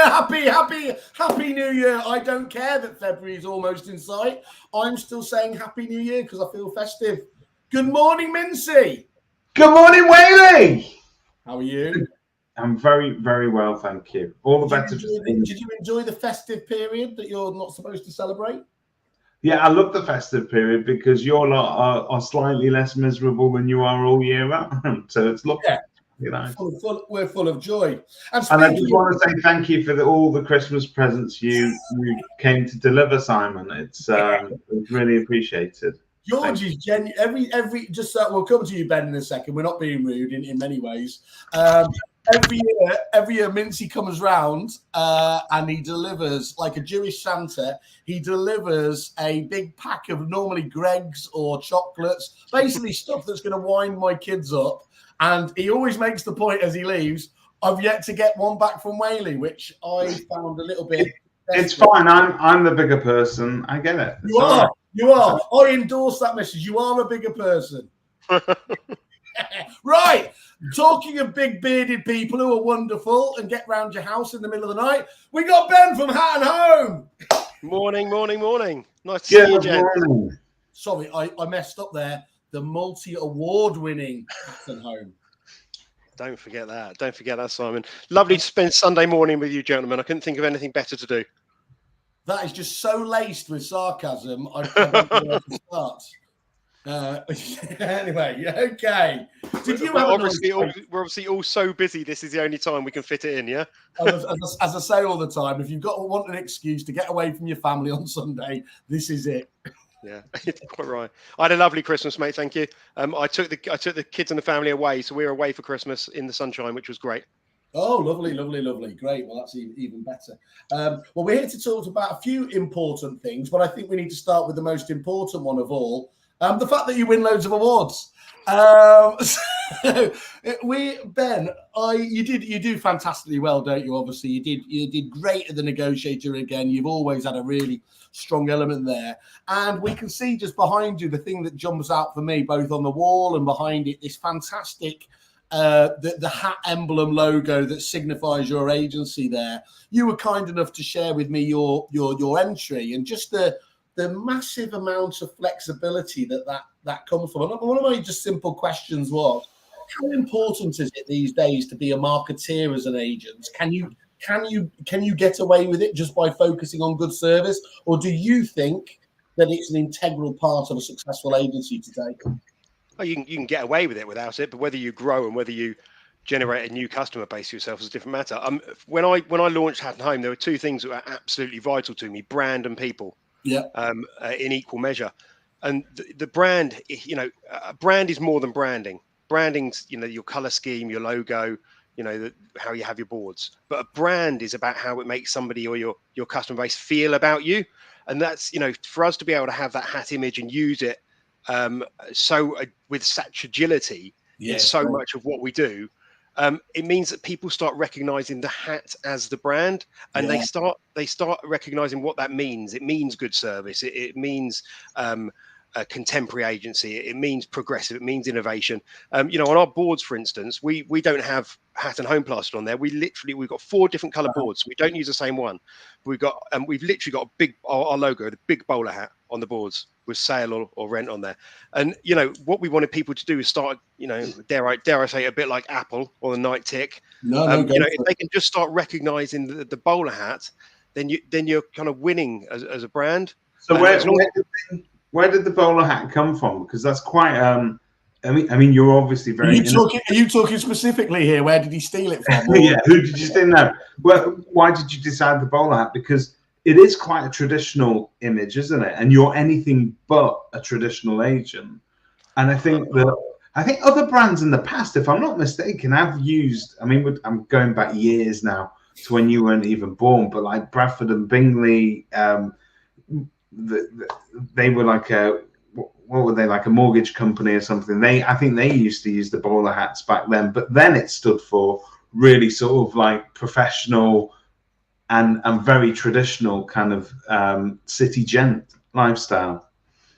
Happy New Year. I don't care that February is almost in sight. I'm still saying Happy New Year because I feel festive. Good morning, Mincy. Good morning, Whaley. How are you? I'm very, very well, thank you. All the better. Did you enjoy the festive period that you're not supposed to celebrate? Yeah, I love the festive period because your lot are slightly less miserable than you are all year round. So it's lovely. Yeah. You know. We're full of joy. And I just want to say thank you for all the Christmas presents you came to deliver, Simon. It's really appreciated. George is genuine. We'll come to you, Ben, in a second. We're not being rude in many ways. Every year, Mincy comes round and he delivers, like a Jewish Santa, he delivers a big pack of normally Greggs or chocolates, basically stuff that's going to wind my kids up. And he always makes the point as he leaves, I've yet to get one back from Whaley, which I found a little bit... It's fine. I'm the bigger person. I get it. You are. You are. I endorse that message. You are a bigger person. Right. Talking of big bearded people who are wonderful and get round your house in the middle of the night, we got Ben from Hat and Home. Morning. Nice to see you, Jen. Sorry, I messed up there. The multi-award winning Hat and Home. Don't forget that, Simon. Lovely to spend Sunday morning with you, gentlemen. I couldn't think of anything better to do. That is just so laced with sarcasm. I don't know where to start. Anyway, okay. We're obviously all so busy. This is the only time we can fit it in, yeah? As I say all the time, if you've want an excuse to get away from your family on Sunday, this is it. Yeah, quite right. I had a lovely Christmas, mate. Thank you. I took the kids and the family away, so we were away for Christmas in the sunshine, which was great. Oh, lovely. Great. Well, that's even better. Well, we're here to talk about a few important things, but I think we need to start with the most important one of all, the fact that you win loads of awards. Ben, you do fantastically well, don't you? Obviously, you did great at the negotiator again. You've always had a really strong element there, and we can see just behind you the thing that jumps out for me, both on the wall and behind it, this fantastic the hat emblem logo that signifies your agency there. You were kind enough to share with me your entry and just the massive amount of flexibility that comes from. And one of my just simple questions was, how important is it these days to be a marketeer as an agent? Can you get away with it just by focusing on good service, or do you think that it's an integral part of a successful agency today? Well, you can get away with it without it, but whether you grow and whether you generate a new customer base for yourself is a different matter. When I launched Hat and Home, there were two things that were absolutely vital to me: brand and people. Yeah. In equal measure, and the brand, a brand is more than branding. Branding's, your color scheme, your logo, how you have your boards. But a brand is about how it makes somebody or your customer base feel about you, and that's for us to be able to have that hat image and use it. With such agility in so much of what we do, it means that people start recognizing the hat as the brand, and they start recognizing what that means. It means good service. It means a contemporary agency. It means progressive. It means innovation. On our boards, for instance, we don't have Hat and Home plastered on there. We've got 4 different color boards. We don't use the same one. We've literally got our logo, the big bowler hat on the boards with sale or rent on there. And what we wanted people to do is start, dare I say, a bit like Apple or the Night Tick. If they can just start recognizing the bowler hat, then you're kind of winning as a brand. So where did the bowler hat come from? Because that's quite I mean, you're obviously very. Are you talking specifically here? Where did he steal it from? Yeah, who did you steal? No. Well, why did you decide the bowler hat? Because it is quite a traditional image, isn't it? And you're anything but a traditional agent. And I think other brands in the past, if I'm not mistaken, have used. I mean, I'm going back years now to when you weren't even born, but like Bradford and Bingley, they were like what were they, like a mortgage company or something? I think they used to use the bowler hats back then, but then it stood for really sort of like professional and very traditional kind of city gent lifestyle.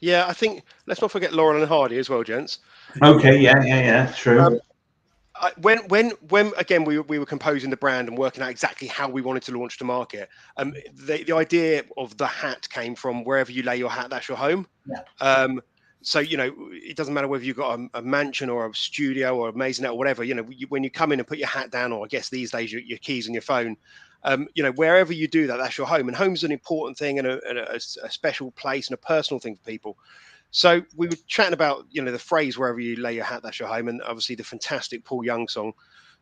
Yeah, I think let's not forget Laurel and Hardy as well, gents. Okay, yeah, true. when again we were composing the brand and working out exactly how we wanted to launch to market, the idea of the hat came from wherever you lay your hat, that's your home. Yeah. So, it doesn't matter whether you've got a mansion or a studio or a maisonette or whatever, when you come in and put your hat down, or I guess these days your keys and your phone, wherever you do that, that's your home. And home's an important thing and a special place and a personal thing for people. So we were chatting about, the phrase, wherever you lay your hat, that's your home. And obviously the fantastic Paul Young song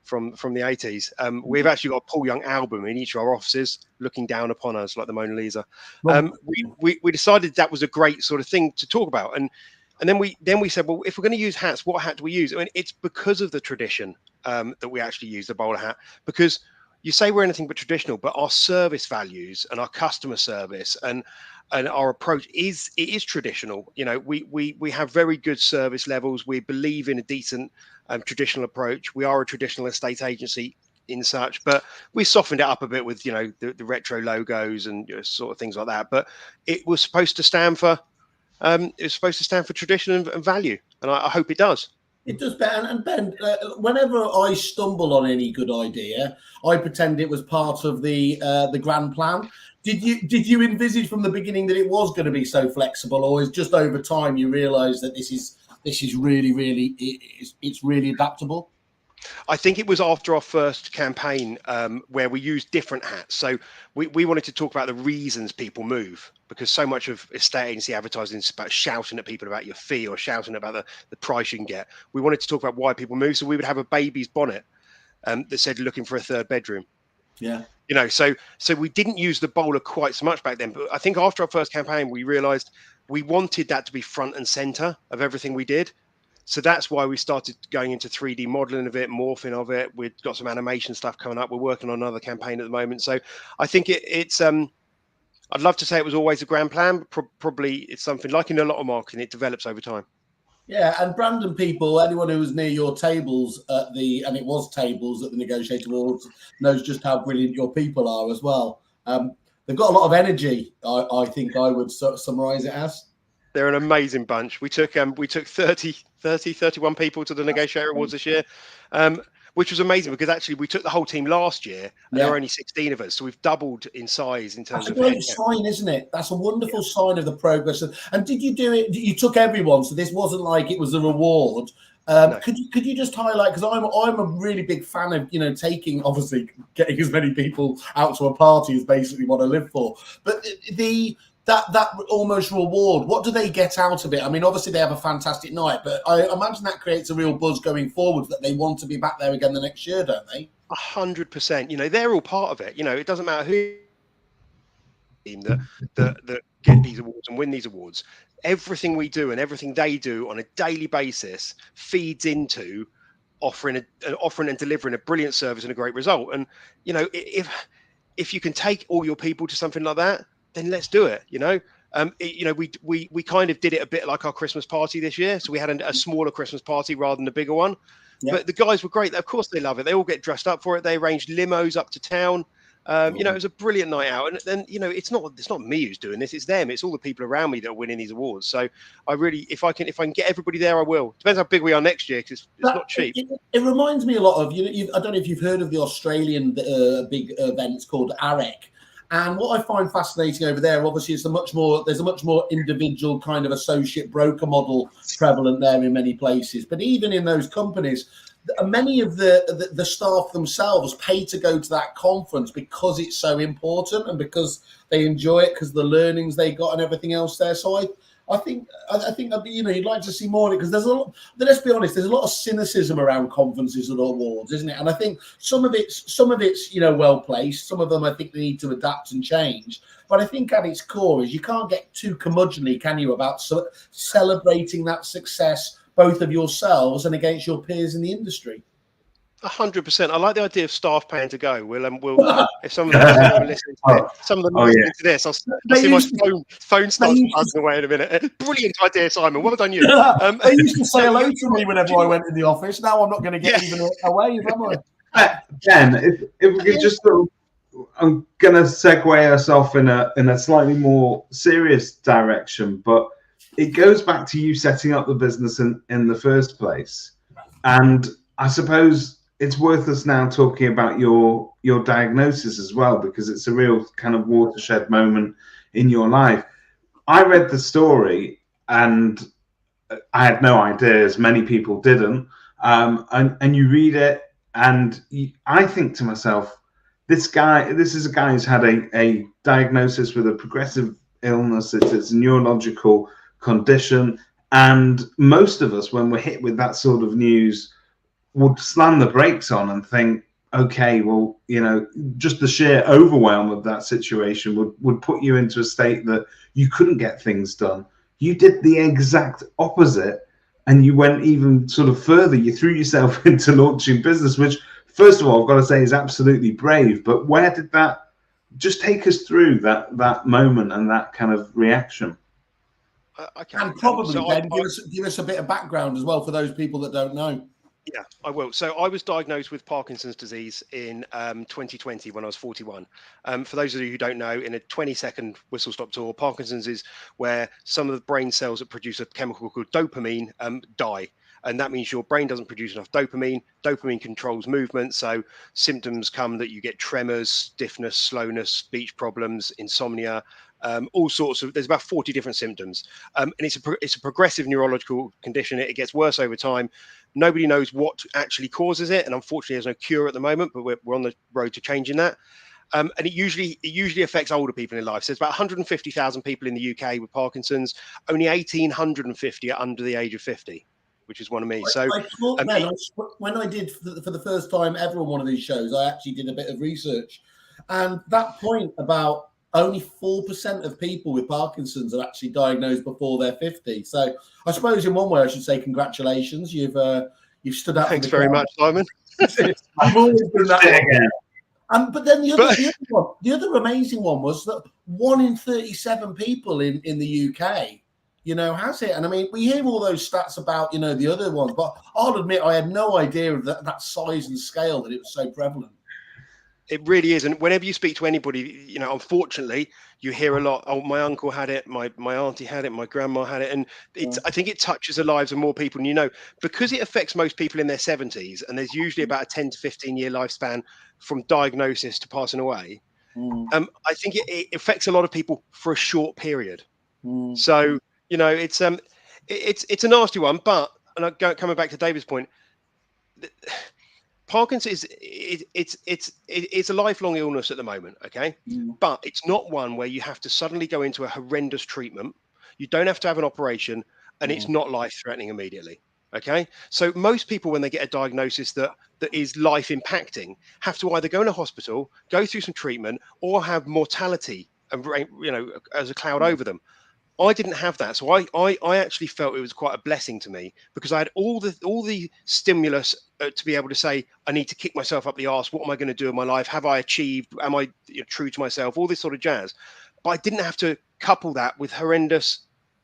from the 80s. We've actually got a Paul Young album in each of our offices looking down upon us like the Mona Lisa. We decided that was a great sort of thing to talk about. And then we said, well, if we're going to use hats, what hat do we use? I mean, it's because of the tradition that we actually use the bowler hat, because you say we're anything but traditional, but our service values and our customer service and our approach is traditional. We have very good service levels. We believe in a decent traditional approach. We are a traditional estate agency in such, but we softened it up a bit with the retro logos and sort of things like that. But it was supposed to stand for tradition and value, and I hope it does. It does, Ben. And Ben, whenever I stumble on any good idea, I pretend it was part of the grand plan. Did you envisage from the beginning that it was going to be so flexible, or is just over time you realise that this is really it's really adaptable? I think it was after our first campaign where we used different hats. So we wanted to talk about the reasons people move, because so much of estate agency advertising is about shouting at people about your fee or shouting about the price you can get. We wanted to talk about why people move. So we would have a baby's bonnet that said looking for a third bedroom. Yeah. So we didn't use the bowler quite so much back then. But I think after our first campaign, we realized we wanted that to be front and center of everything we did. So that's why we started going into 3D modeling of it, morphing of it. We've got some animation stuff coming up. We're working on another campaign at the moment. So I think it's I'd love to say it was always a grand plan, but probably it's something like in a lot of marketing, it develops over time. Yeah, and Brandon people, anyone who was near your tables and it was tables at the Negotiator Awards, knows just how brilliant your people are as well. They've got a lot of energy, I think I would summarise it as. They're an amazing bunch. We took 31 people to the Negotiator Awards this year, which was amazing because actually we took the whole team last year and there were only 16 of us. So we've doubled in size in terms of. That's a great sign, isn't it? That's a wonderful sign of the progress. And did you do it? You took everyone, so this wasn't like it was a reward. No. Could you just highlight, because I'm a really big fan of taking, obviously getting as many people out to a party is basically what I live for. But that almost reward, what do they get out of it? I mean, obviously they have a fantastic night, but I imagine that creates a real buzz going forward that they want to be back there again the next year, don't they? 100%. They're all part of it. It doesn't matter who team that get these awards and win these awards. Everything we do and everything they do on a daily basis feeds into offering and delivering a brilliant service and a great result. And if you can take all your people to something like that, then let's do it. We kind of did it a bit like our Christmas party this year. So we had a smaller Christmas party rather than a bigger one. Yeah. But the guys were great. Of course, they love it. They all get dressed up for it. They arranged limos up to town. It was a brilliant night out. And then, it's not me who's doing this. It's them. It's all the people around me that are winning these awards. So I really, if I can get everybody there, I will. Depends how big we are next year, because it's not cheap. It reminds me a lot of, I don't know if you've heard of the Australian big events called AREC. And what I find fascinating over there, obviously, is there's a much more individual kind of associate broker model prevalent there in many places. But even in those companies, many of the staff themselves pay to go to that conference because it's so important and because they enjoy it, because of the learnings they got and everything else there. So I think you'd like to see more of it, because there's a lot. Let's be honest, there's a lot of cynicism around conferences and awards, isn't it? And I think some of it's well placed. Some of them I think they need to adapt and change. But I think at its core is you can't get too curmudgeonly, can you, about celebrating that success, both of yourselves and against your peers in the industry. 100%. I like the idea of staff paying to go. We'll if some of them are listening to this, I'll see my phone starts buzzing away in a minute. Brilliant idea, Simon. Well done, you. They used to say hello to me whenever I went in the office. Now I'm not going to get even away, am I? Ben, if we could just I'm going to segue ourselves in a slightly more serious direction, but it goes back to you setting up the business in the first place. And I suppose it's worth us now talking about your diagnosis as well, because it's a real kind of watershed moment in your life. I read the story and I had no idea, as many people didn't. And you read it, and I think to myself, this is a guy who's had a diagnosis with a progressive illness. It's a neurological condition. And most of us, when we're hit with that sort of news, would slam the brakes on and think, okay, well, just the sheer overwhelm of that situation would put you into a state that you couldn't get things done. You did the exact opposite, and you went even sort of further. You threw yourself into launching business, which, first of all, I've got to say is absolutely brave. But where did that, just take us through that moment and that kind of reaction? Okay. And probably, Ben, give us a bit of background as well for those people that don't know. Yeah, I will. So I was diagnosed with Parkinson's disease in 2020 when I was 41. For those of you who don't know, in a 20-second whistle-stop tour, Parkinson's is where some of the brain cells that produce a chemical called dopamine die. And that means your brain doesn't produce enough dopamine. Dopamine controls movement. So symptoms come that you get tremors, stiffness, slowness, speech problems, insomnia, all sorts of, there's about 40 different symptoms. And it's a progressive neurological condition. It gets worse over time. Nobody knows what actually causes it. And unfortunately, there's no cure at the moment, but we're on the road to changing that. And it usually affects older people in life. So there's about 150,000 people in the UK with Parkinson's. Only 1,850 are under the age of 50, which is one of me. So when I did for the first time ever on one of these shows, I actually did a bit of research. And that point about only 4% of people with Parkinson's are actually diagnosed before they're 50. So I suppose in one way I should say congratulations. You've stood out. Thanks very much, Simon. I've always done that. But then the other amazing one was that 1 in 37 people in the UK, has it. And I mean, we hear all those stats about, the other ones, but I'll admit I had no idea of that size and scale, that it was so prevalent. It really is. And whenever you speak to anybody, unfortunately, you hear a lot, oh, my uncle had it, my auntie had it, my grandma had it. And I think it touches the lives of more people. And, because it affects most people in their 70s, and there's usually about a 10 to 15 year lifespan from diagnosis to passing away. I think it affects a lot of people for a short period. So, it's a nasty one. But, and coming back to David's point, Parkinson's it's a lifelong illness at the moment, okay? But it's not one where you have to suddenly go into a horrendous treatment. You don't have to have an operation, and it's not life-threatening immediately, okay? So most people, when they get a diagnosis that is life-impacting, have to either go in a hospital, go through some treatment, or have mortality, as a cloud over them. I didn't have that, so I actually felt it was quite a blessing to me, because I had all the stimulus to be able to say, I need to kick myself up the arse. What am I going to do in my life? Have I achieved? Am I true to myself? All this sort of jazz. But I didn't have to couple that with horrendous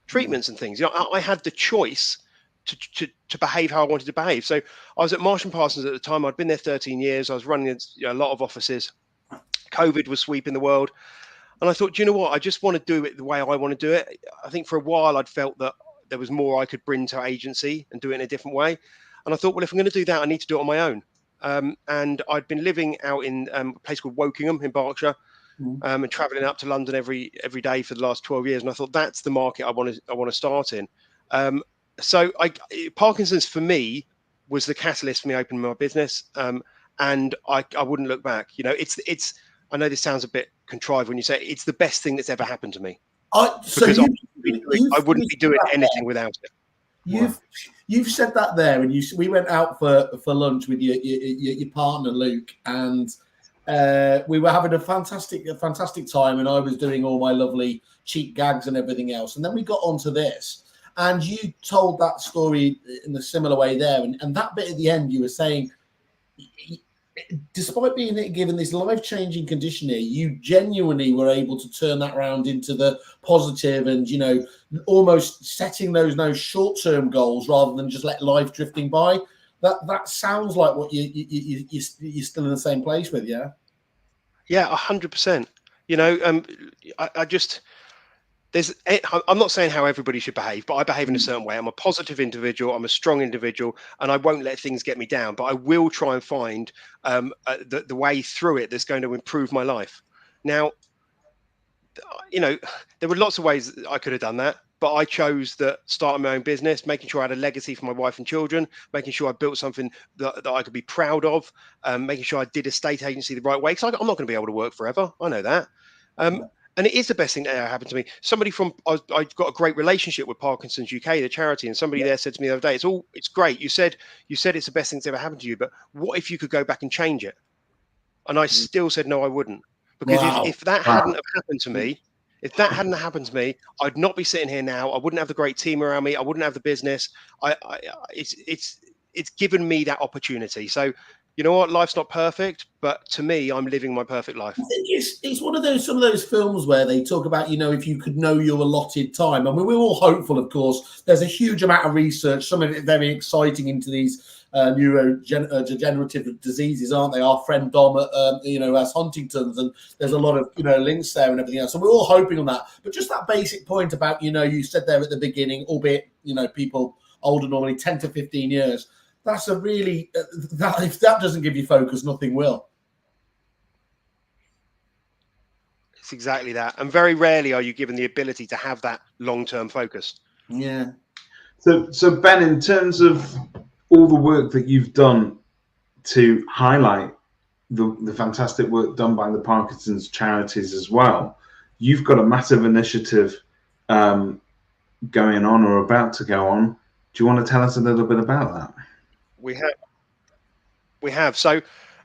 treatments and things. I had the choice to behave how I wanted to behave. So I was at Marsh & Parsons at the time. I'd been there 13 years. I was running a lot of offices. COVID was sweeping the world. And I thought, do you know what? I just want to do it the way I want to do it. I think for a while I'd felt that there was more I could bring to agency and do it in a different way. And I thought, well, if I'm going to do that, I need to do it on my own. And I'd been living out in a place called Wokingham in Berkshire, and traveling up to London every day for the last 12 years. And I thought, that's the market I want to start in. So Parkinson's for me was the catalyst for me opening my business. And I wouldn't look back. It's I know this sounds a bit contrived when you say it's the best thing that's ever happened to me. I wouldn't be doing anything without it. You've said that there, and we went out for lunch with your partner Luke, and we were having a fantastic time, and I was doing all my lovely cheap gags and everything else, and then we got onto this, and you told that story in a similar way there, and that bit at the end you were saying, despite being given this life-changing condition here, you genuinely were able to turn that around into the positive, and almost setting those short-term goals rather than just let life drifting by. That sounds like what you're still in the same place with, yeah. 100%. I just I'm not saying how everybody should behave, but I behave in a certain way. I'm a positive individual. I'm a strong individual, and I won't let things get me down. But I will try and find the way through it that's going to improve my life. Now, there were lots of ways that I could have done that, but I chose that starting my own business, making sure I had a legacy for my wife and children, making sure I built something that I could be proud of, making sure I did estate agency the right way. Because I'm not going to be able to work forever. I know that. And it is the best thing that ever happened to me. I've got a great relationship with Parkinsons UK, the charity, and somebody there said to me the other day, it's great. You said it's the best thing that's ever happened to you, but what if you could go back and change it? And I still said, no, I wouldn't. Because if that hadn't have happened to me, I'd not be sitting here now. I wouldn't have the great team around me. I wouldn't have the business. It's given me that opportunity. So, you know what? Life's not perfect, but to me, I'm living my perfect life. I think it's one of some of those films where they talk about, if you could know your allotted time. I mean, we're all hopeful, of course. There's a huge amount of research, some of it very exciting, into these neurodegenerative diseases, aren't they? Our friend Dom, has Huntington's, and there's a lot of links there and everything else. So we're all hoping on that. But just that basic point about you said there at the beginning, albeit people older normally 10 to 15 years. That's a really if that doesn't give you focus, nothing will. It's exactly that, and very rarely are you given the ability to have that long-term focus. Yeah. So Ben, in terms of all the work that you've done to highlight the fantastic work done by the Parkinson's charities as well, you've got a massive initiative going on or about to go on. Do you want to tell us a little bit about that? We have. So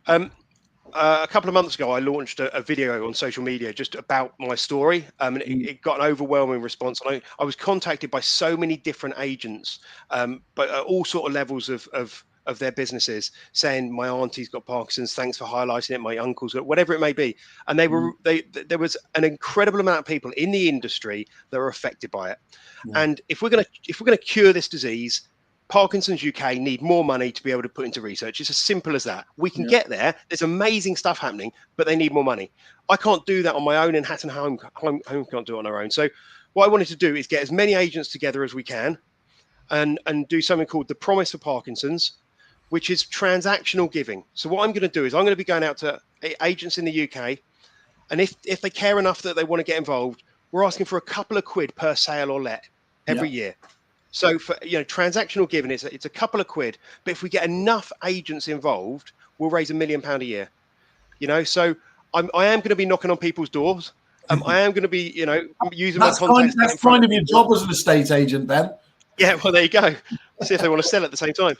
a couple of months ago, I launched a video on social media just about my story. And it got an overwhelming response. And I was contacted by so many different agents, but at all sort of levels of their businesses, saying my auntie's got Parkinson's, thanks for highlighting it, my uncle's got, whatever it may be. And there was an incredible amount of people in the industry that were affected by it. Yeah. And if we're gonna cure this disease, Parkinson's UK need more money to be able to put into research. It's as simple as that. We can get there. There's amazing stuff happening, but they need more money. I can't do that on my own, and Hatton Home can't do it on our own. So what I wanted to do is get as many agents together as we can and do something called the Promise for Parkinson's, which is transactional giving. So what I'm going to do is I'm going to be going out to agents in the UK, and if they care enough that they want to get involved, we're asking for a couple of quid per sale or let every year. So for transactional giving, it's a couple of quid, but if we get enough agents involved, we'll raise £1 million a year. So I am going to be knocking on people's doors. I am going to be using my contacts. That's kind of your job as an estate agent, Ben. Yeah, well, there you go. See if they want to sell at the same time.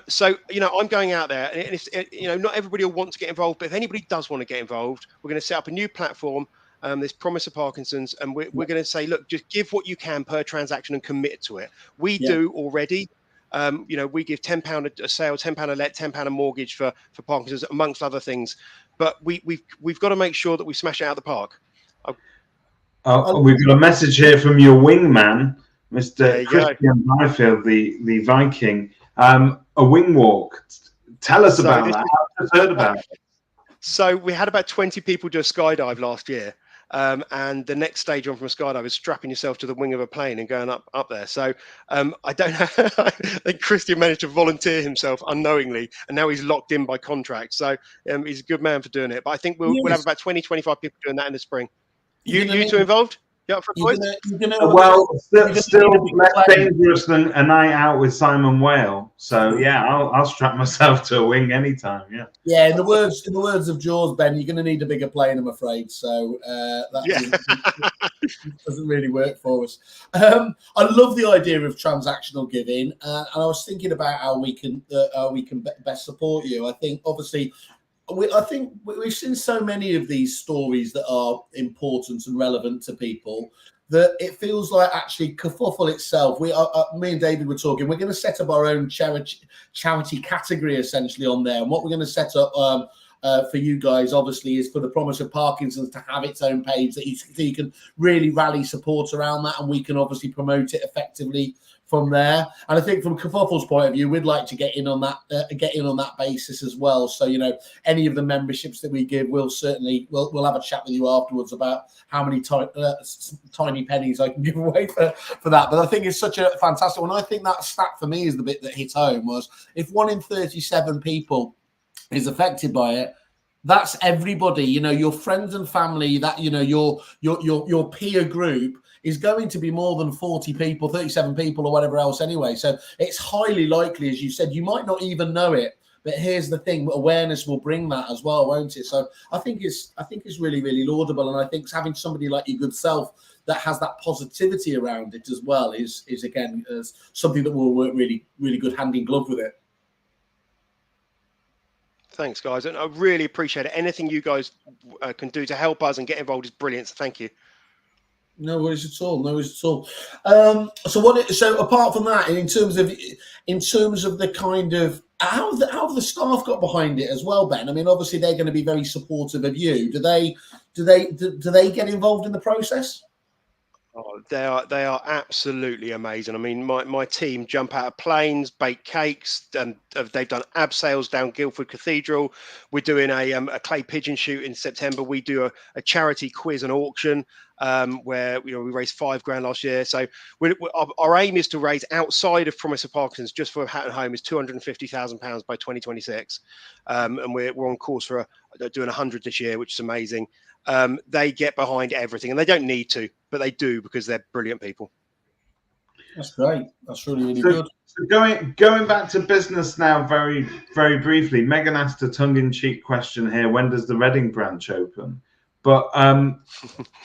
So I'm going out there, and if not everybody will want to get involved, but if anybody does want to get involved, we're going to set up a new platform. This Promise of Parkinson's, and we're going to say, look, just give what you can per transaction and commit to it. We do already. We give £10 a sale, £10 a let, £10 a mortgage for Parkinson's, amongst other things. But we've got to make sure that we smash it out of the park. We've got a message here from your wingman, Mr. Christian Byfield, the Viking. A wing walk. Tell us about that. I've heard about it. So we had about 20 people do a skydive last year. And the next stage on from a skydive is strapping yourself to the wing of a plane and going up there. So I don't know. I think Christian managed to volunteer himself unknowingly, and now he's locked in by contract. So he's a good man for doing it. But I think we'll have about 20, 25 people doing that in the spring. You two involved? You up for a still less dangerous than a night out with Simon Whale. So yeah, I'll strap myself to a wing anytime. Yeah. In the words of Jaws, Ben, you're going to need a bigger plane, I'm afraid. So that doesn't really work for us. I love the idea of transactional giving, and I was thinking about how we can best support you. I think obviously. I think we've seen so many of these stories that are important and relevant to people that it feels like actually Kerfuffle itself. Me and David were talking. We're going to set up our own charity category essentially on there, and what we're going to set up for you guys, obviously, is for the Promise of Parkinsons to have its own page that you can really rally support around that, and we can obviously promote it effectively from there. And I think from Kerfuffle's point of view, we'd like to get in on that basis as well. So, you know, any of the memberships that we give, we'll have a chat with you afterwards about how many tiny pennies I can give away for that. But I think it's such a fantastic one. I think that stat for me is the bit that hit home, was if 1 in 37 people is affected by it, that's everybody, you know, your friends and family, that, you know, your peer group is going to be more than 40 people, 37 people or whatever else anyway. So it's highly likely, as you said, you might not even know it, but here's the thing, awareness will bring that as well, won't it? So I think it's really, really laudable. And I think having somebody like your good self that has that positivity around it as well is again, something that will work really, really good hand in glove with it. Thanks, guys. And I really appreciate it. Anything you guys can do to help us and get involved is brilliant. So thank you. No worries at all. So apart from that, in terms of the kind of how have the staff got behind it as well, Ben? I mean, obviously they're going to be very supportive of you. Do they get involved in the process? Oh, they are absolutely amazing. I mean, my team jump out of planes, bake cakes, and they've done abseils down Guildford Cathedral. We're doing a clay pigeon shoot in September. We do a charity quiz and auction where we raised $5,000 last year. So our aim is to raise outside of Promise of Parkinsons, just for Hatton Home, is £250,000 by 2026, and we're on course for doing 100 this year, which is amazing. They get behind everything, and they don't need to, but they do because they're brilliant people. That's great. That's really, really good. So going back to business now, very, very briefly, Megan asked a tongue-in-cheek question here: when does the Reading branch open? But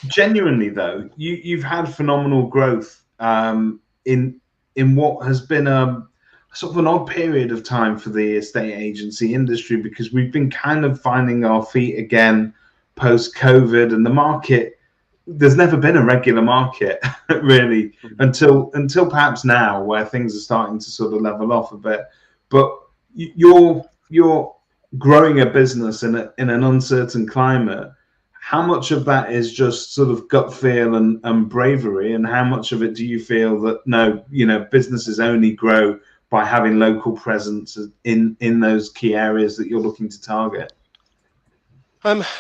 genuinely, though, you've had phenomenal growth in what has been a sort of an odd period of time for the estate agency industry, because we've been kind of finding our feet again post-COVID, and the market, there's never been a regular market really until perhaps now, where things are starting to sort of level off a bit. But you're growing a business in an uncertain climate. How much of that is just sort of gut feel and bravery, and how much of it do you feel that no, businesses only grow by having local presence in those key areas that you're looking to target?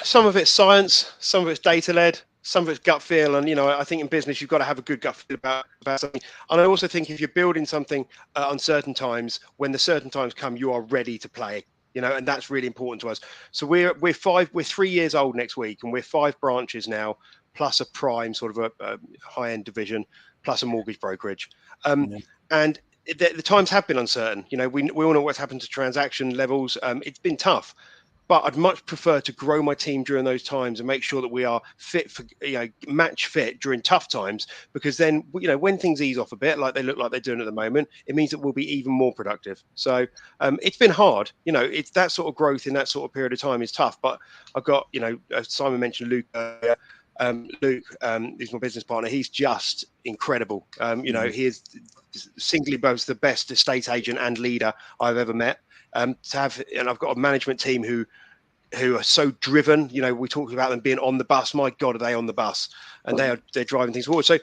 Some of it's science, some of it's data led, some of it's gut feel. And, I think in business, you've got to have a good gut feel about something. And I also think if you're building something on certain times, when the certain times come, you are ready to play, and that's really important to us. So we're 3 years old next week, and we're 5 branches now, plus a prime sort of a high end division, plus a mortgage brokerage. And the times have been uncertain. We all know what's happened to transaction levels. It's been tough. But I'd much prefer to grow my team during those times and make sure that we are fit for, match fit during tough times, because then, when things ease off a bit, like they look like they're doing at the moment, it means that we'll be even more productive. So it's been hard. It's that sort of growth in that sort of period of time is tough. But I've got, Simon mentioned Luke earlier. Luke, who's my business partner, he's just incredible. He is singly both the best estate agent and leader I've ever met. And I've got a management team who are so driven. We talked about them being on the bus. My God, are they on the bus? And they're driving things forward. So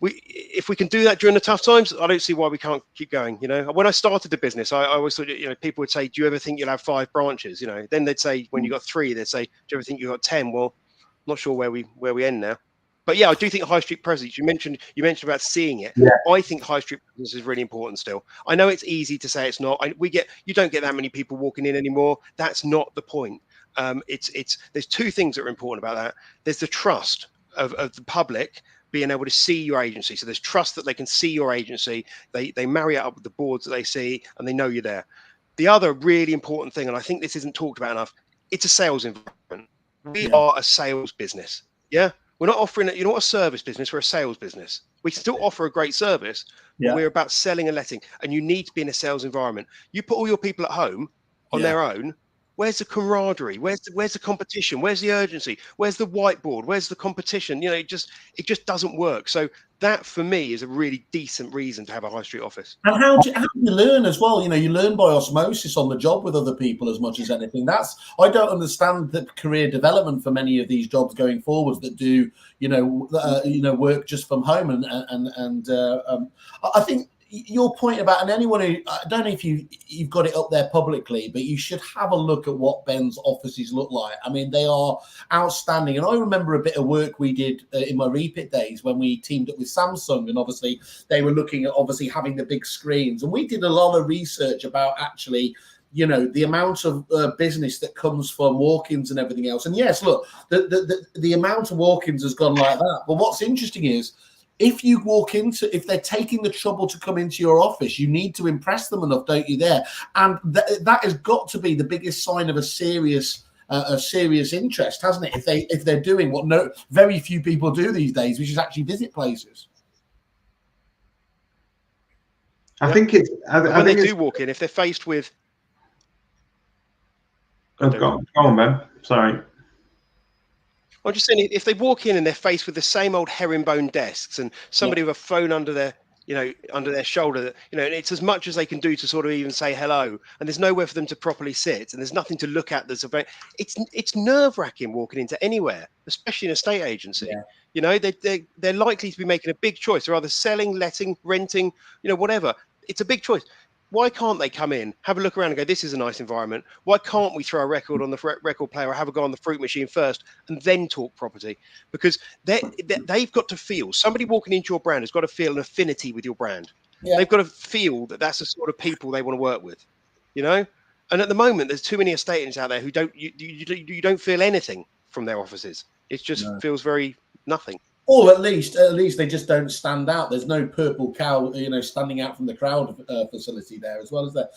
if we can do that during the tough times, I don't see why we can't keep going. When I started the business, I always thought, people would say, do you ever think you'll have 5 branches? Then they'd say, when you got 3, they'd say, do you ever think you got 10? Well, I'm not sure where we end now. But yeah, I do think high street presence. You mentioned about seeing it. Yeah. I think high street presence is really important still. I know it's easy to say it's not. You don't get that many people walking in anymore. That's not the point. There's 2 things that are important about that. There's the trust of the public being able to see your agency. So there's trust that they can see your agency. They marry it up with the boards that they see, and they know you're there. The other really important thing, and I think this isn't talked about enough, it's a sales environment. We are a sales business. Yeah. We're not offering you're not a service business, we're a sales business. We can still offer a great service, but we're about selling and letting, and you need to be in a sales environment. You put all your people at home on their own, Where's the camaraderie? Where's the competition? Where's the urgency? Where's the whiteboard? Where's the competition? It just doesn't work. So that for me is a really decent reason to have a high street office. And how do you learn as well? You learn by osmosis on the job with other people as much as anything. I don't understand the career development for many of these jobs going forwards that do, work just from home. And I think your point about, and anyone who, I don't know if you've got it up there publicly, but you should have a look at what Ben's offices look like. I mean, they are outstanding. And I remember a bit of work we did in my Repit days when we teamed up with Samsung, and obviously they were looking at having the big screens. And we did a lot of research about actually, the amount of business that comes from walk-ins and everything else. And yes, look, the amount of walk-ins has gone like that. But what's interesting is, if they're taking the trouble to come into your office, you need to impress them enough, don't you? There, and that has got to be the biggest sign of a serious interest, hasn't it? If they're doing what very few people do these days, which is actually visit places. I think it's when they do walk in, if they're faced with. Oh, go on, Ben. Sorry. I'm just saying, if they walk in and they're faced with the same old herringbone desks and somebody with a phone under their shoulder, and it's as much as they can do to sort of even say hello, and there's nowhere for them to properly sit, and there's nothing to look at. It's nerve-wracking walking into anywhere, especially in a estate agency. Yeah. They're likely to be making a big choice. They're either selling, letting, renting, whatever. It's a big choice. Why can't they come in, have a look around and go, this is a nice environment? Why can't we throw a record on the record player or have a go on the fruit machine first and then talk property? Because they've got to feel, somebody walking into your brand has got to feel an affinity with your brand. Yeah. They've got to feel that that's the sort of people they want to work with, And at the moment, there's too many estate agents out there who you don't feel anything from their offices. It just feels very nothing. Or at least they just don't stand out. There's no purple cow, standing out from the crowd facility there as well as there.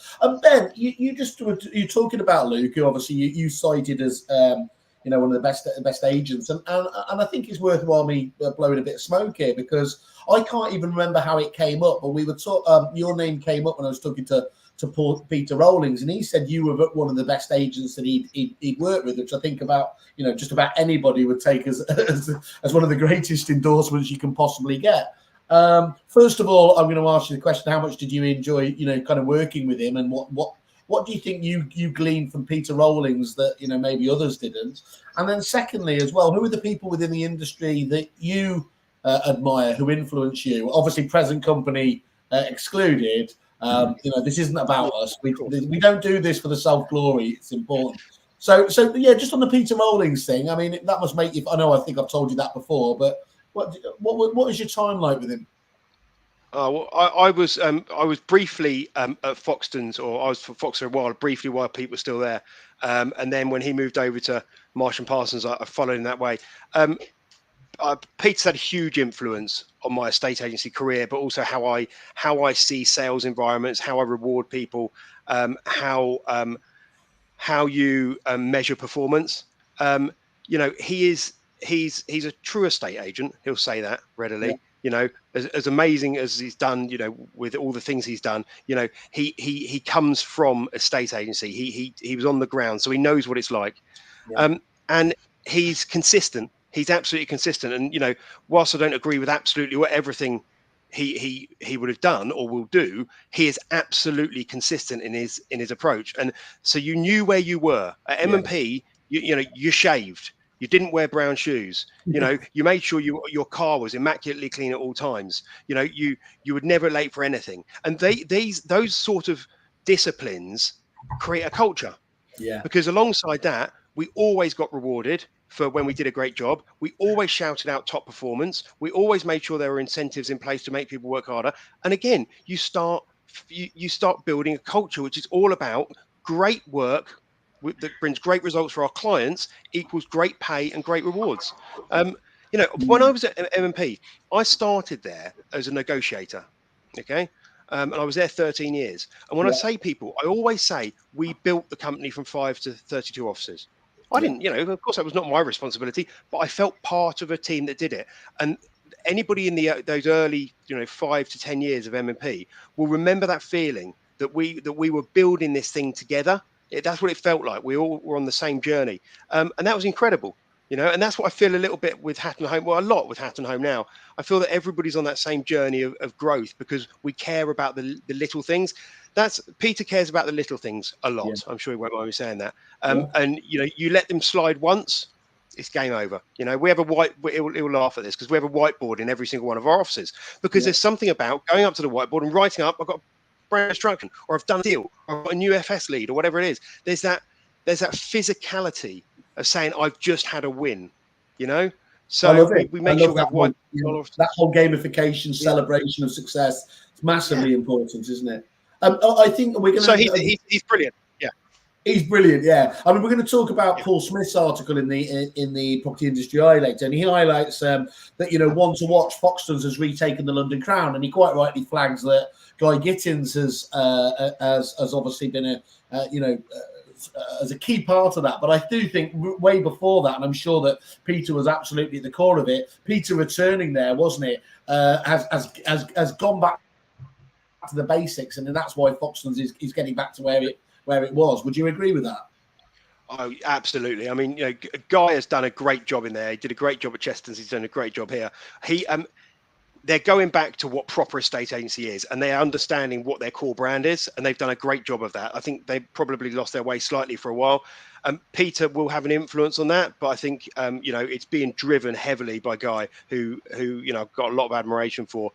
Ben, you're talking about Luke, who obviously you cited as one of the best agents, and I think it's worthwhile me blowing a bit of smoke here, because I can't even remember how it came up, but we were your name came up when I was talking to Peter Rowells, and he said you were one of the best agents that he'd worked with, which I think about just about anybody would take as one of the greatest endorsements you can possibly get. First of all, I'm going to ask you the question: how much did you enjoy kind of working with him, and what do you think you gleaned from Peter Rowells that maybe others didn't? And then secondly, as well, who are the people within the industry that you admire, who influence you? Obviously, present company excluded. This isn't about us. We don't do this for the self-glory. It's important. So yeah, just on the Peter Rowells thing. I mean, that must make you. I think I've told you that before, but what was your time like with him? Well, I was briefly at Foxton's, or I was for Fox for a while, briefly while Pete was still there, and then when he moved over to Marsh and Parsons, I followed in that way. Peter's had a huge influence on my estate agency career, but also how I see sales environments, how I reward people, how you measure performance. He's a true estate agent. He'll say that readily. Yeah. As amazing as he's done, with all the things he's done, he comes from estate agency. He was on the ground, so he knows what it's like. Yeah. And he's consistent. He's absolutely consistent. And, whilst I don't agree with absolutely everything he would have done or will do, he is absolutely consistent in his approach. And so you knew where you were at M&P. You shaved. You didn't wear brown shoes. You made sure your car was immaculately clean at all times. You were never late for anything. And those sort of disciplines create a culture. Yeah. Because alongside that, we always got rewarded for when we did a great job. We always shouted out top performance. We always made sure there were incentives in place to make people work harder. And again, you start building a culture which is all about great work that brings great results for our clients equals great pay and great rewards. When I was at M&P, I started there as a negotiator. Okay. And I was there 13 years. And when I say people, I always say we built the company from 5 to 32 offices. I didn't, of course, that was not my responsibility, but I felt part of a team that did it. And anybody in those early, 5 to 10 years of M&P will remember that feeling that we were building this thing together. That's what it felt like. We all were on the same journey, and that was incredible. And that's what I feel a little bit with Hatton Home. Well, a lot with Hatton Home now. I feel that everybody's on that same journey of growth because we care about the little things. Peter cares about the little things a lot. Yeah. I'm sure he won't mind me saying that. And you let them slide once, it's game over. We have he'll laugh at this because we have a whiteboard in every single one of our offices because there's something about going up to the whiteboard and writing up, I've got a brand instruction, or I've done a deal, or I've got a new FS lead, or whatever it is. There's that physicality of saying I've just had a win, So we make sure we have one. That whole gamification, celebration of success, it's massively important, isn't it? I think we're going to. So he's brilliant. Yeah, he's brilliant. Yeah, I mean, we're going to talk about Paul Smith's article in the Property Industry Eye later, and he highlights that one to watch. Foxtons has retaken the London Crown, and he quite rightly flags that Guy Gittins has obviously been as a key part of that. But I do think way before that, and I'm sure that Peter was absolutely at the core of it. Peter returning there, wasn't it? Has gone back to the basics, and that's why Foxtons is getting back to where it was. Would you agree with that? Oh, absolutely. I mean, Guy has done a great job in there. He did a great job at Chesterton's. He's done a great job here. They're going back to what proper estate agency is, and they're understanding what their core brand is, and they've done a great job of that. I think they probably lost their way slightly for a while. Peter will have an influence on that, but I think it's being driven heavily by Guy, who I've got a lot of admiration for.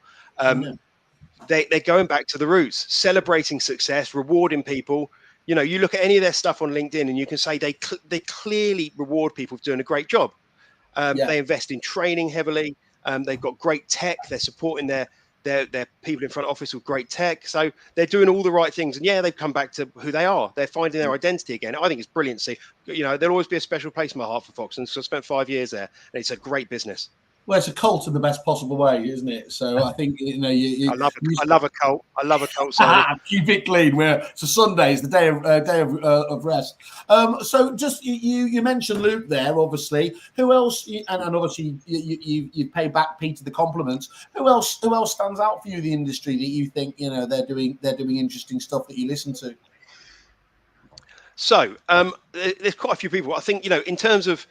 They're going back to the roots, celebrating success, rewarding people. You look at any of their stuff on LinkedIn, and you can say they clearly reward people for doing a great job. They invest in training heavily. They've got great tech. They're supporting their people in front office with great tech. So they're doing all the right things. And they've come back to who they are. They're finding their identity again. I think it's brilliant to see. There'll always be a special place in my heart for Foxtons. So I spent 5 years there, and it's a great business. Well, it's a cult in the best possible way, isn't it? So I think I love a cult. I love a cult. Keep it clean. So Sunday is the day of rest. So just you mentioned Luke there, obviously. Who else? And obviously you pay back Peter the compliments. Who else stands out for you in the industry that you think they're doing interesting stuff that you listen to? So there's quite a few people. I think in terms of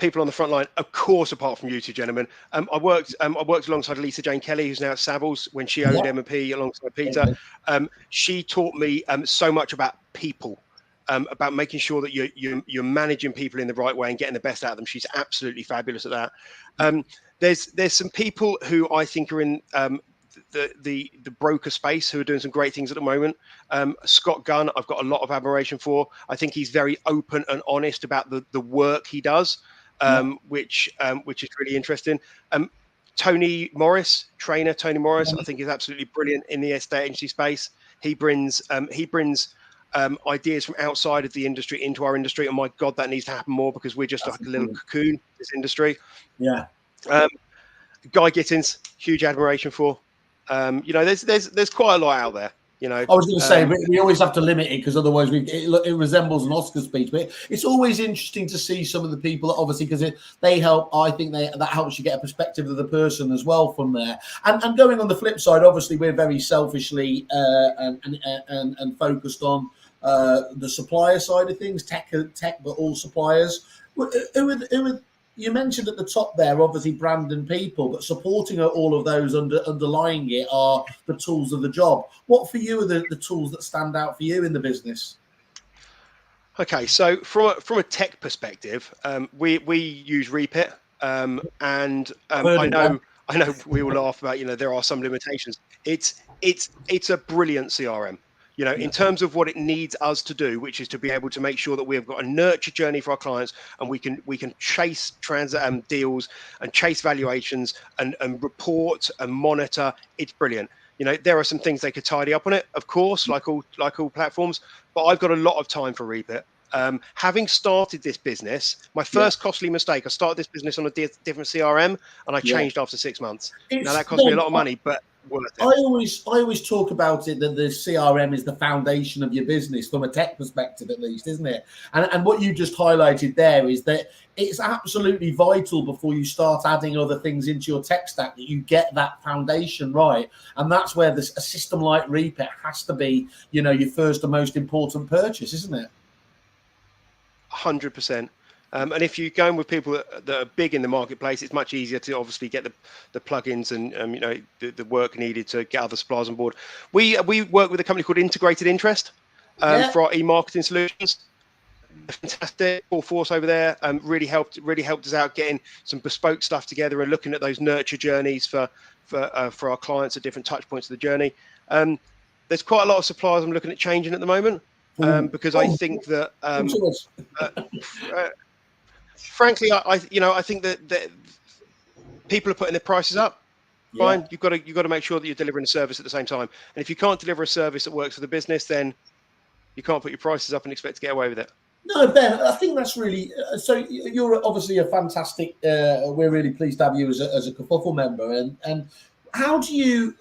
people on the front line, of course, apart from you two gentlemen. I worked alongside Lisa Jane Kelly, who's now at Savills, when she owned M&P alongside Peter. She taught me so much about people, about making sure that you're managing people in the right way and getting the best out of them. She's absolutely fabulous at that. There's some people who I think are in the broker space who are doing some great things at the moment. Scott Gunn, I've got a lot of admiration for. I think he's very open and honest about the work he does, which is really interesting. Tony Morris, trainer Tony Morris, I think is absolutely brilliant in the estate agency space. He brings ideas from outside of the industry into our industry, and my God, that needs to happen more because we're just like a little cocoon, this industry. Yeah. Guy Gittins, huge admiration for. There's quite a lot out there. I was going to say we always have to limit it because otherwise it resembles an Oscar speech. But it's always interesting to see some of the people that obviously because they help. I think that helps you get a perspective of the person as well from there. And going on the flip side, obviously we're very selfishly and focused on the supplier side of things, tech, but all suppliers. You mentioned at the top there, obviously, brand and people, but supporting all of those underlying it are the tools of the job. What for you are the tools that stand out for you in the business? Okay, so from a tech perspective, we use Repit, and I know we all laugh about there are some limitations. It's a brilliant CRM. In terms of what it needs us to do, which is to be able to make sure that we have got a nurture journey for our clients, and we can chase deals and chase valuations and report and monitor. It's brilliant. There are some things they could tidy up on it, of course, like all platforms. But I've got a lot of time for Repit. Having started this business, my first costly mistake, I started this business on a different CRM, and I changed after 6 months. Now that cost me a lot of money, but worth it. I always talk about it that the CRM is the foundation of your business from a tech perspective, at least, isn't it? And what you just highlighted there is that it's absolutely vital before you start adding other things into your tech stack that you get that foundation right. And that's where a system like Repit has to be, your first and most important purchase, isn't it? 100%. And if you're going with people that are big in the marketplace, it's much easier to obviously get the plugins and the work needed to get other suppliers on board. We work with a company called Integrated Interest for our e-marketing solutions. Fantastic, full force over there. Really helped us out getting some bespoke stuff together and looking at those nurture journeys for our clients at different touch points of the journey. There's quite a lot of suppliers I'm looking at changing at the moment because I think that. Frankly, I think that people are putting their prices up. Fine, you've got to make sure that you're delivering a service at the same time. And if you can't deliver a service that works for the business, then you can't put your prices up and expect to get away with it. No, Ben, I think that's really so. You're obviously a fantastic. We're really pleased to have you as a Kerfuffle member. And how do you?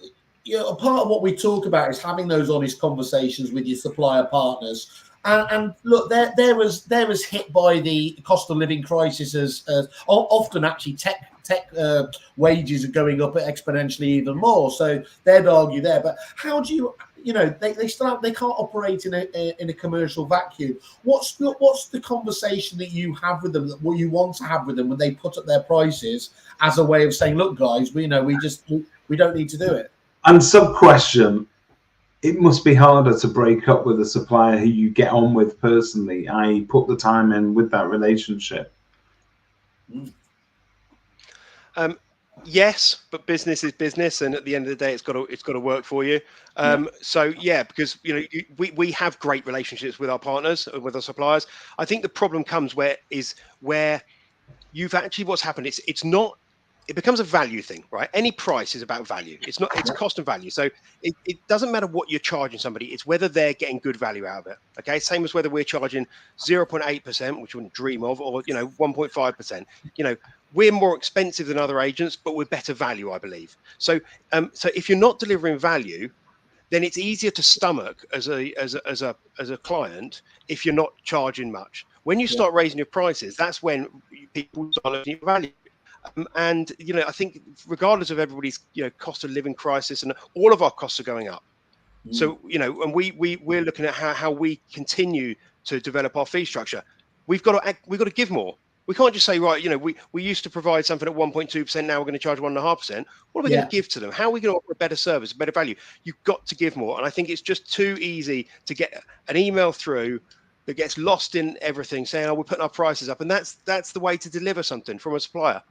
A part of what we talk about is having those honest conversations with your supplier partners. And look, they're as hit by the cost of living crisis as often actually tech wages are going up exponentially even more. So they'd argue there. But how do you? They can't operate in a commercial vacuum. What's the conversation that you have with them, what you want to have with them when they put up their prices as a way of saying, look, guys, we don't need to do it. And sub question. It must be harder to break up with a supplier who you get on with personally, i.e. put the time in with that relationship. Yes, but business is business, and at the end of the day, it's got to work for you. So yeah, because we have great relationships with our partners, with our suppliers. I think the problem comes where you've actually what's happened. It becomes a value thing, right? Any price is about value. It's cost and value. So it doesn't matter what you're charging somebody. It's whether they're getting good value out of it. Okay. Same as whether we're charging 0.8%, which you wouldn't dream of, or 1.5%. We're more expensive than other agents, but we're better value, I believe. So if you're not delivering value, then it's easier to stomach as a client if you're not charging much. When you start raising your prices, that's when people start looking at your value. And I think regardless of everybody's cost of living crisis, and all of our costs are going up. So and we're looking at how we continue to develop our fee structure. We've got to give more. We can't just say, right, we used to provide something at 1.2%, now we're going to charge 1.5%. What are we going to give to them? How are we going to offer a better service, a better value? You've got to give more. And I think it's just too easy to get an email through that gets lost in everything saying, we're putting our prices up. And that's the way to deliver something from a supplier.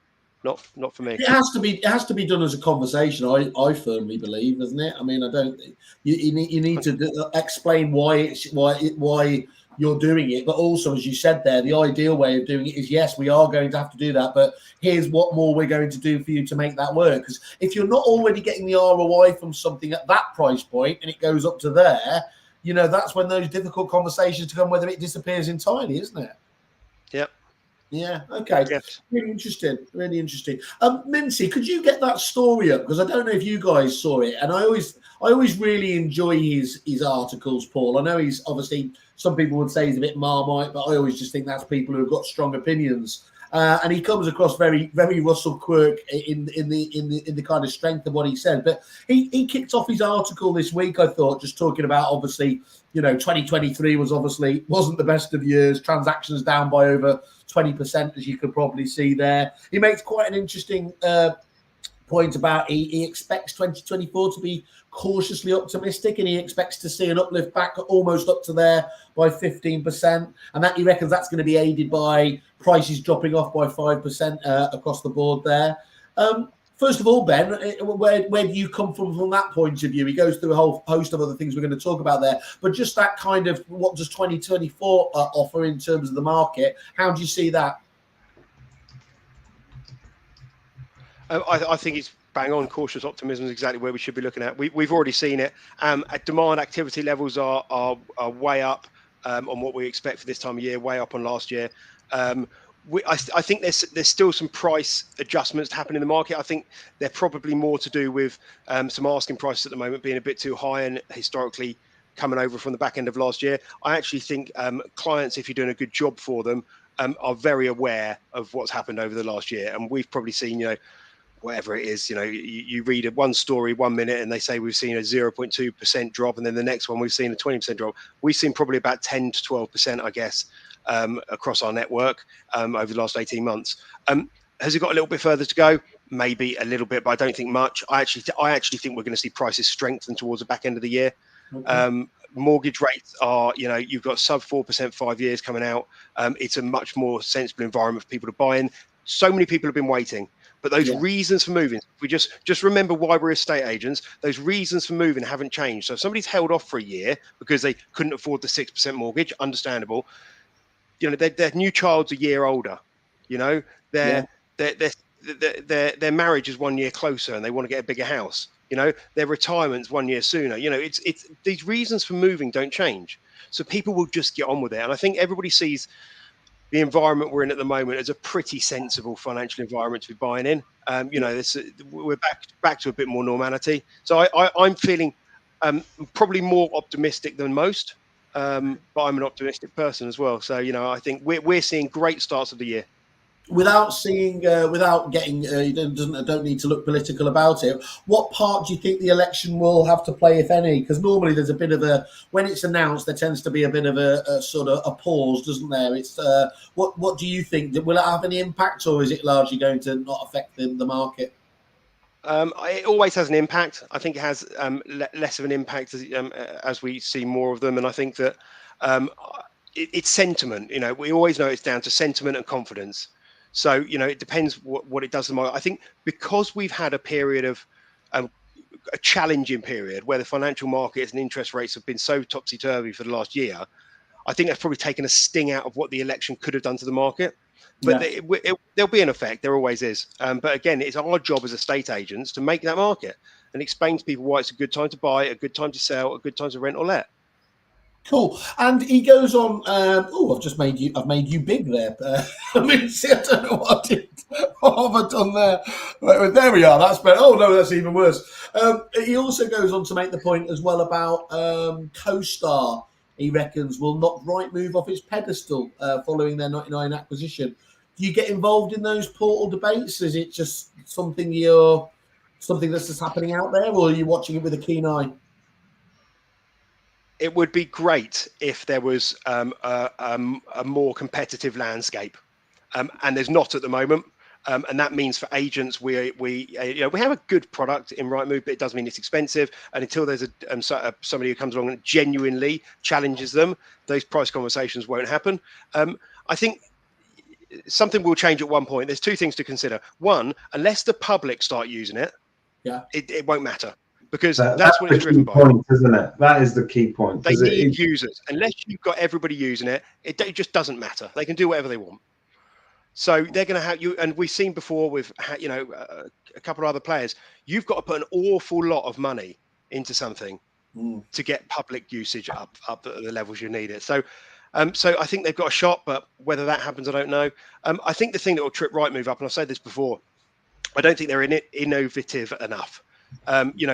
Not for me. It has to be done as a conversation. I firmly believe, doesn't it? I mean, I don't. You need to explain why you're doing it, but also, as you said there, the ideal way of doing it is yes, we are going to have to do that, but here's what more we're going to do for you to make that work. Because if you're not already getting the ROI from something at that price point and it goes up to there, that's when those difficult conversations come, whether it disappears entirely, isn't it? Yep. Yeah. Okay. Yes. Really interesting. Really interesting. Mincy, could you get that story up? Because I don't know if you guys saw it, and I always really enjoy his articles, Paul. I know he's obviously, some people would say he's a bit Marmite, but I always just think that's people who have got strong opinions. And he comes across very, very Russell Quirk in the kind of strength of what he said. But he kicked off his article this week, I thought, just talking about obviously, 2023 wasn't the best of years. Transactions down by over 20%, as you could probably see there. He makes quite an interesting point about he expects 2024 to be cautiously optimistic, and he expects to see an uplift back almost up to there by 15%, and that he reckons that's going to be aided by prices dropping off by 5% across the board there. First of all, Ben, where do you come from that point of view? He goes through a whole host of other things we're going to talk about there, but just that kind of, what does 2024 offer in terms of the market? How do you see that? I think it's bang on. Cautious optimism is exactly where we should be looking at. We've already seen it. Demand activity levels are way up on what we expect for this time of year, way up on last year. I think there's still some price adjustments to happen in the market. I think they're probably more to do with some asking prices at the moment being a bit too high and historically coming over from the back end of last year. I actually think clients, if you're doing a good job for them, are very aware of what's happened over the last year. And we've probably seen, whatever it is, you read one story 1 minute and they say we've seen a 0.2% drop, and then the next one we've seen a 20% drop. We've seen probably about 10 to 12%, I guess, across our network over the last 18 months. Has it got a little bit further to go? Maybe a little bit, but I don't think much. I actually think we're going to see prices strengthen towards the back end of the year. Okay. Mortgage rates are, you've got sub 4% 5 years coming out. It's a much more sensible environment for people to buy in. So many people have been waiting, but those reasons for moving, we just remember why we're estate agents. Those reasons for moving haven't changed. So if somebody's held off for a year because they couldn't afford the 6% mortgage, understandable. Their new child's a year older. Their marriage is 1 year closer and they want to get a bigger house. Their retirement's 1 year sooner. It's these reasons for moving don't change. So people will just get on with it. And I think everybody sees the environment we're in at the moment as a pretty sensible financial environment to be buying in. We're back to a bit more normality. So I'm feeling probably more optimistic than most, but I'm an optimistic person as well. So, I think we're seeing great starts of the year. Without getting, you don't need to look political about it. What part do you think the election will have to play, if any? Because normally there's a bit of when it's announced, there tends to be a bit of a sort of a pause, doesn't there? It's what do you think? Will it have any impact, or is it largely going to not affect the market? It always has an impact. I think it has less of an impact as we see more of them, and I think that it's sentiment. We always know it's down to sentiment and confidence. So, it depends what it does to the market. I think because we've had a period of a challenging period where the financial markets and interest rates have been so topsy-turvy for the last year, I think that's probably taken a sting out of what the election could have done to the market. But there'll be an effect. There always is. But again, it's our job as estate agents to make that market and explain to people why it's a good time to buy, a good time to sell, a good time to rent or let. Cool. And he goes on, I've made you big there. I don't know what have I done there. Right, there we are. That's better. Oh, no, that's even worse. He also goes on to make the point as well about CoStar, he reckons, will knock Rightmove off its pedestal following their 99 acquisition. Do you get involved in those portal debates? Is it just something that's just happening out there, or are you watching it with a keen eye? It would be great if there was a more competitive landscape, and there's not at the moment. And that means for agents, we have a good product in Rightmove, but it does mean it's expensive. And until there's somebody who comes along and genuinely challenges them, those price conversations won't happen. I think something will change at one point. There's two things to consider. One, unless the public start using it, it won't matter. Because that's what it's driven by. Point, isn't it? That is the key point. They need users. Unless you've got everybody using it, it just doesn't matter. They can do whatever they want. So they're going to have you, and we've seen before with a couple of other players. You've got to put an awful lot of money into something to get public usage up at the levels you need it. So I think they've got a shot, but whether that happens, I don't know. I think the thing that will trip Rightmove up, and I've said this before, I don't think they're innovative enough.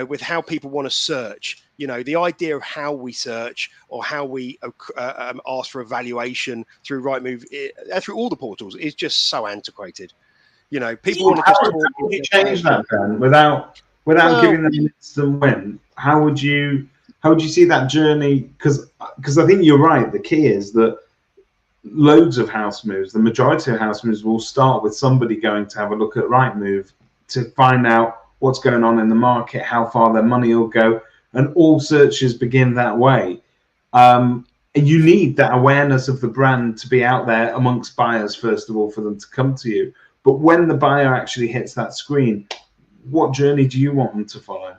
With how people want to search, the idea of how we search or how we ask for a valuation through Rightmove, through all the portals, is just so antiquated. People want to just talk. How would you change that then without giving them an instant win? How would you see that journey? Because I think you're right. The key is that loads of house moves, the majority of house moves, will start with somebody going to have a look at Rightmove to find out what's going on in the market, how far their money will go, and all searches begin that way. And you need that awareness of the brand to be out there amongst buyers, first of all, for them to come to you. But when the buyer actually hits that screen, what journey do you want them to follow?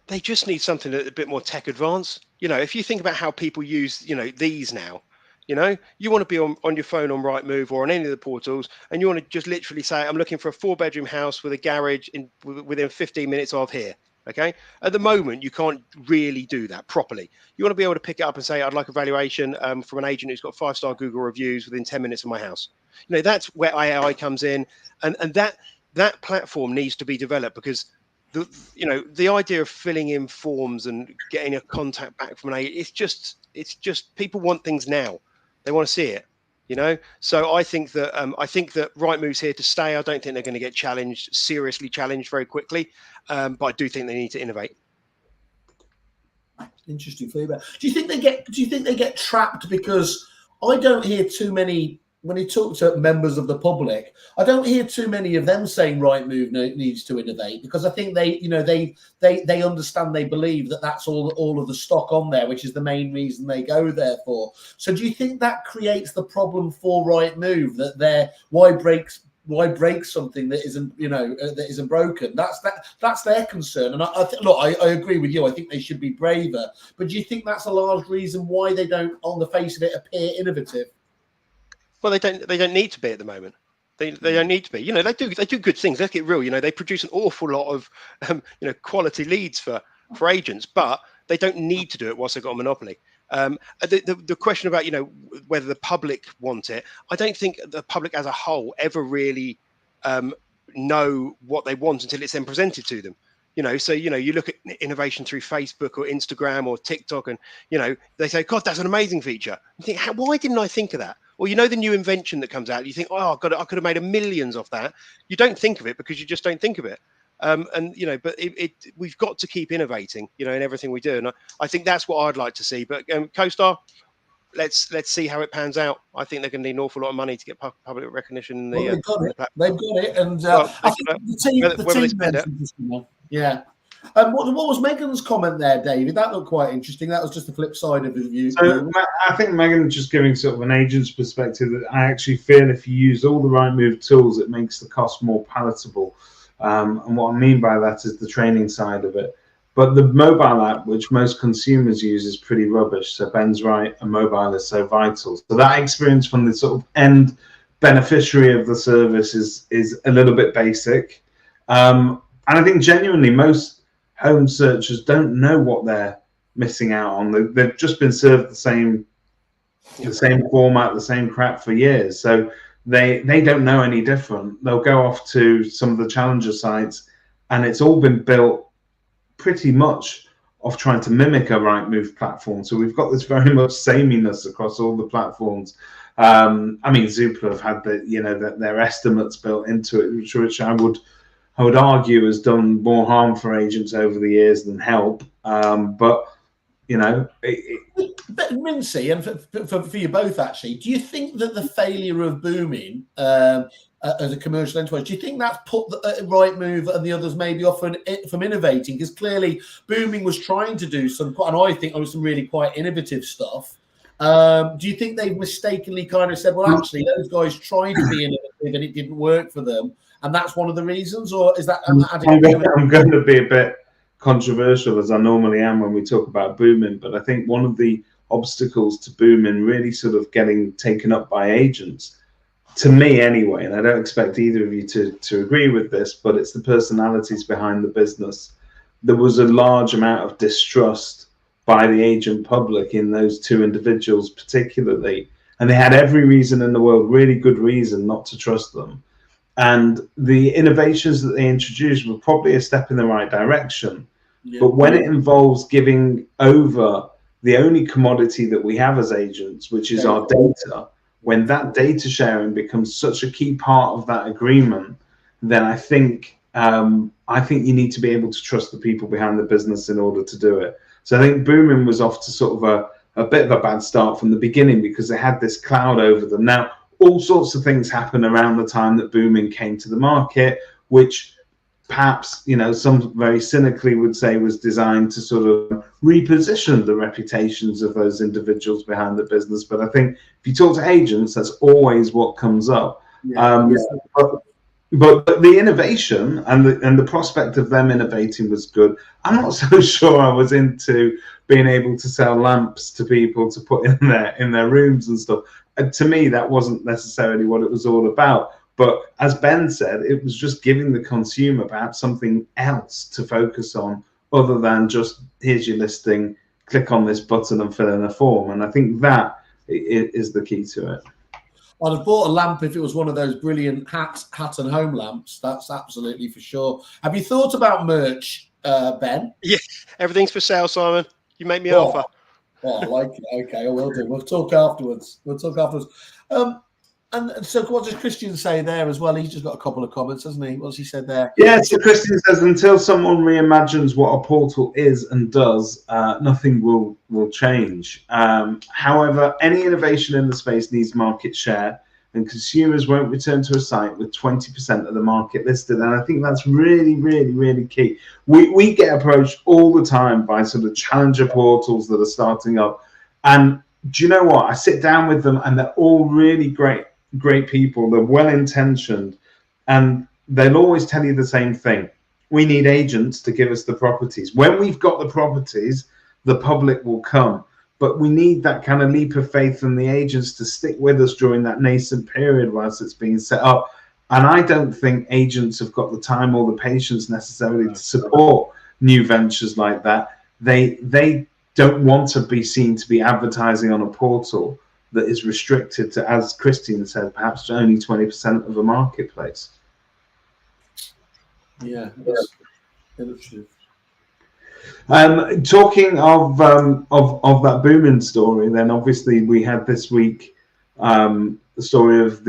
They just need something a bit more tech advanced. If you think about how people use, these now, you want to be on your phone on Rightmove or on any of the portals, and you want to just literally say, I'm looking for a 4-bedroom house with a garage within 15 minutes of here. Okay. At the moment, you can't really do that properly. You want to be able to pick it up and say, I'd like a valuation from an agent who's got 5-star Google reviews within 10 minutes of my house. That's where AI comes in. And that platform needs to be developed, because the idea of filling in forms and getting a contact back from an agent, it's just people want things now. They want to see it, So I think that Rightmove's here to stay. I don't think they're going to get seriously challenged very quickly, but I do think they need to innovate. Interesting feedback. Do you think they get trapped because I don't hear too many, when you talk to members of the public, I don't hear too many of them saying Rightmove needs to innovate, because I think they understand, they believe that that's all of the stock on there, which is the main reason they go there for. So do you think that creates the problem for Rightmove, that why break something that isn't, that isn't broken? That's their concern. And I agree with you. I think they should be braver. But do you think that's a large reason why they don't, on the face of it, appear innovative? Well, they don't need to be at the moment. They don't need to be. They do good things. Let's get real. They produce an awful lot of quality leads for agents, but they don't need to do it whilst they've got a monopoly. The question about whether the public want it, I don't think the public as a whole ever really know what they want until it's then presented to them. So you look at innovation through Facebook or Instagram or TikTok, and they say, God, that's an amazing feature. You think, why didn't I think of that? Or the new invention that comes out, you think, oh God, I could have made millions off that. You don't think of it because you just don't think of it. But we've got to keep innovating, in everything we do, and I think that's what I'd like to see. But CoStar, let's see how it pans out. I think they're going to need an awful lot of money to get public recognition in the. They've got it, and I think the team. Yeah. What was Megan's comment there, David? That looked quite interesting. That was just the flip side of the view. So I think Megan just giving sort of an agent's perspective that I actually feel if you use all the Rightmove tools, it makes the cost more palatable. And what I mean by that is the training side of it. But the mobile app, which most consumers use, is pretty rubbish. So Ben's right, a mobile is so vital. So that experience from the sort of end beneficiary of the service is a little bit basic. And I think genuinely most home searchers don't know what they're missing out on. They've just been served the same format, the same crap for years. So they don't know any different. They'll go off to some of the challenger sites, and it's all been built pretty much off trying to mimic a Rightmove platform. So we've got this very much sameness across all the platforms. Zoopla have had their estimates built into it, which I would argue has done more harm for agents over the years than help. But Mincy, and for you both, actually, do you think that the failure of Booming as a commercial enterprise, do you think that's put Rightmove and the others maybe off from innovating? Because clearly Booming was trying to do some really quite innovative stuff. Do you think they've mistakenly kind of said, well, actually, those guys tried to be innovative and it didn't work for them, and that's one of the reasons? Or is that I'm going to be a bit controversial, as I normally am when we talk about Booming, but I think one of the obstacles to Booming really sort of getting taken up by agents, to me anyway, and I don't expect either of you to agree with this, but it's the personalities behind the business. There was a large amount of distrust by the agent public in those two individuals particularly, and they had every reason in the world, really good reason, not to trust them. And the innovations that they introduced were probably a step in the right direction. Yeah. But when it involves giving over the only commodity that we have as agents, which is our data, when that data sharing becomes such a key part of that agreement, then I think you need to be able to trust the people behind the business in order to do it. So I think Booming was off to sort of a bit of a bad start from the beginning because they had this cloud over them. Now, all sorts of things happened around the time that Booming came to the market, which perhaps, some very cynically would say was designed to sort of reposition the reputations of those individuals behind the business. But I think if you talk to agents, that's always what comes up. But the innovation and the prospect of them innovating was good. I'm not so sure I was into being able to sell lamps to people to put in their rooms and stuff. To me, that wasn't necessarily what it was all about. But as Ben said, it was just giving the consumer perhaps something else to focus on other than just, here's your listing, click on this button and fill in a form. And I think that is the key to it. I'd have bought a lamp if it was one of those brilliant hat and home lamps. That's absolutely for sure. Have you thought about merch, Ben? Yeah, everything's for sale, Simon. You make me offer. Oh, I like it. Okay, I will do. We'll talk afterwards. And so what does Christian say there as well? He's just got a couple of comments, hasn't he? What's he said there? Yeah, so Christian says, until someone reimagines what a portal is and does, nothing will change. However, any innovation in the space needs market share, and consumers won't return to a site with 20% of the market listed. And I think that's really, really, really key. We get approached all the time by sort of challenger portals that are starting up. And do you know what? I sit down with them and they're all really great people. They're well-intentioned, and they'll always tell you the same thing. We need agents to give us the properties. When we've got the properties, the public will come. But we need that kind of leap of faith from the agents to stick with us during that nascent period whilst it's being set up. And I don't think agents have got the time or the patience necessarily to support new ventures like that. They don't want to be seen to be advertising on a portal that is restricted to, as Christian said, perhaps to only 20% of a marketplace. Yeah, that's true. Talking of that booming story, then obviously we had this week the story of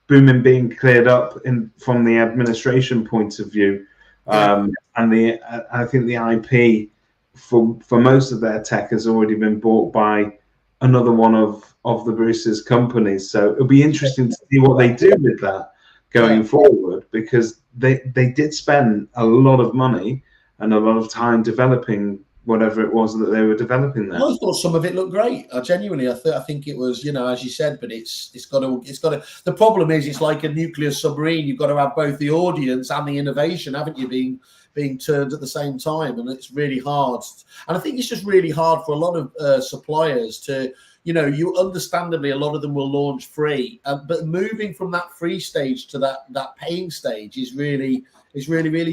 booming being cleared up from the administration point of view, and I think the IP for most of their tech has already been bought by another one of the Bruce's companies. So it'll be interesting to see what they do with that going forward, because they did spend a lot of money and a lot of time developing whatever it was that they were developing there. I thought some of it looked great. I think it was, as you said, but it's got to. The problem is, it's like a nuclear submarine. You've got to have both the audience and the innovation, haven't you? Being turned at the same time, and it's really hard. And I think it's just really hard for a lot of suppliers to. You understandably, a lot of them will launch free, but moving from that free stage to that paying stage is really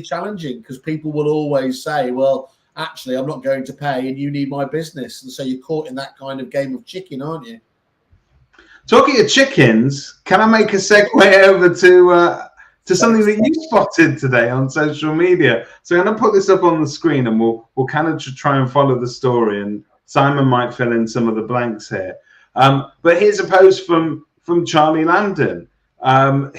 challenging, because people will always say, well, actually, I'm not going to pay and you need my business. And so you're caught in that kind of game of chicken, aren't you? Talking of chickens, can I make a segue over to something that you spotted today on social media? So I'm going to put this up on the screen, and we'll kind of try and follow the story, and Simon might fill in some of the blanks here. But here's a post from Charlie Landon,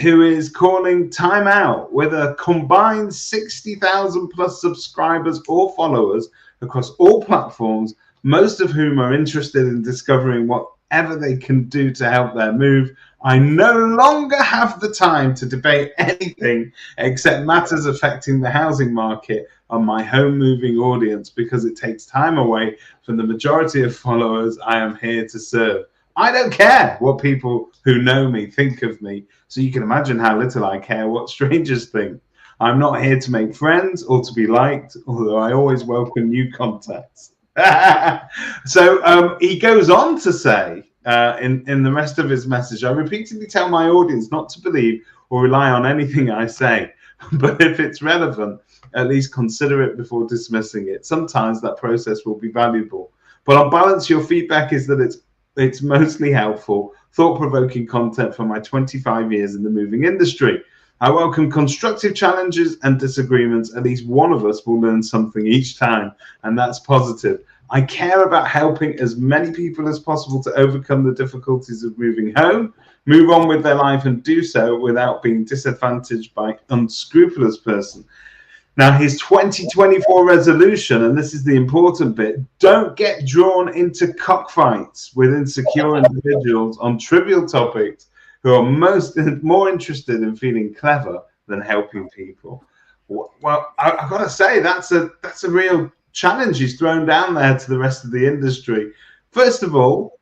who is calling time out with a combined 60,000 plus subscribers or followers across all platforms, most of whom are interested in discovering whatever they can do to help their move. I no longer have the time to debate anything except matters affecting the housing market on my home moving audience, because it takes time away from the majority of followers I am here to serve. I don't care what people who know me think of me, so you can imagine how little I care what strangers think. I'm not here to make friends or to be liked, although I always welcome new contacts. So he goes on to say, in the rest of his message, I repeatedly tell my audience not to believe or rely on anything I say, but if it's relevant, at least consider it before dismissing it. Sometimes that process will be valuable. But on balance, your feedback is that it's mostly helpful, thought-provoking content for my 25 years in the moving industry. I welcome constructive challenges and disagreements. At least one of us will learn something each time, and that's positive. I care about helping as many people as possible to overcome the difficulties of moving home, move on with their life, and do so without being disadvantaged by an unscrupulous person. Now, his 2024 resolution, and this is the important bit, don't get drawn into cockfights with insecure individuals on trivial topics who are more interested in feeling clever than helping people. Well, I've got to say, that's a real challenge he's thrown down there to the rest of the industry. First of all,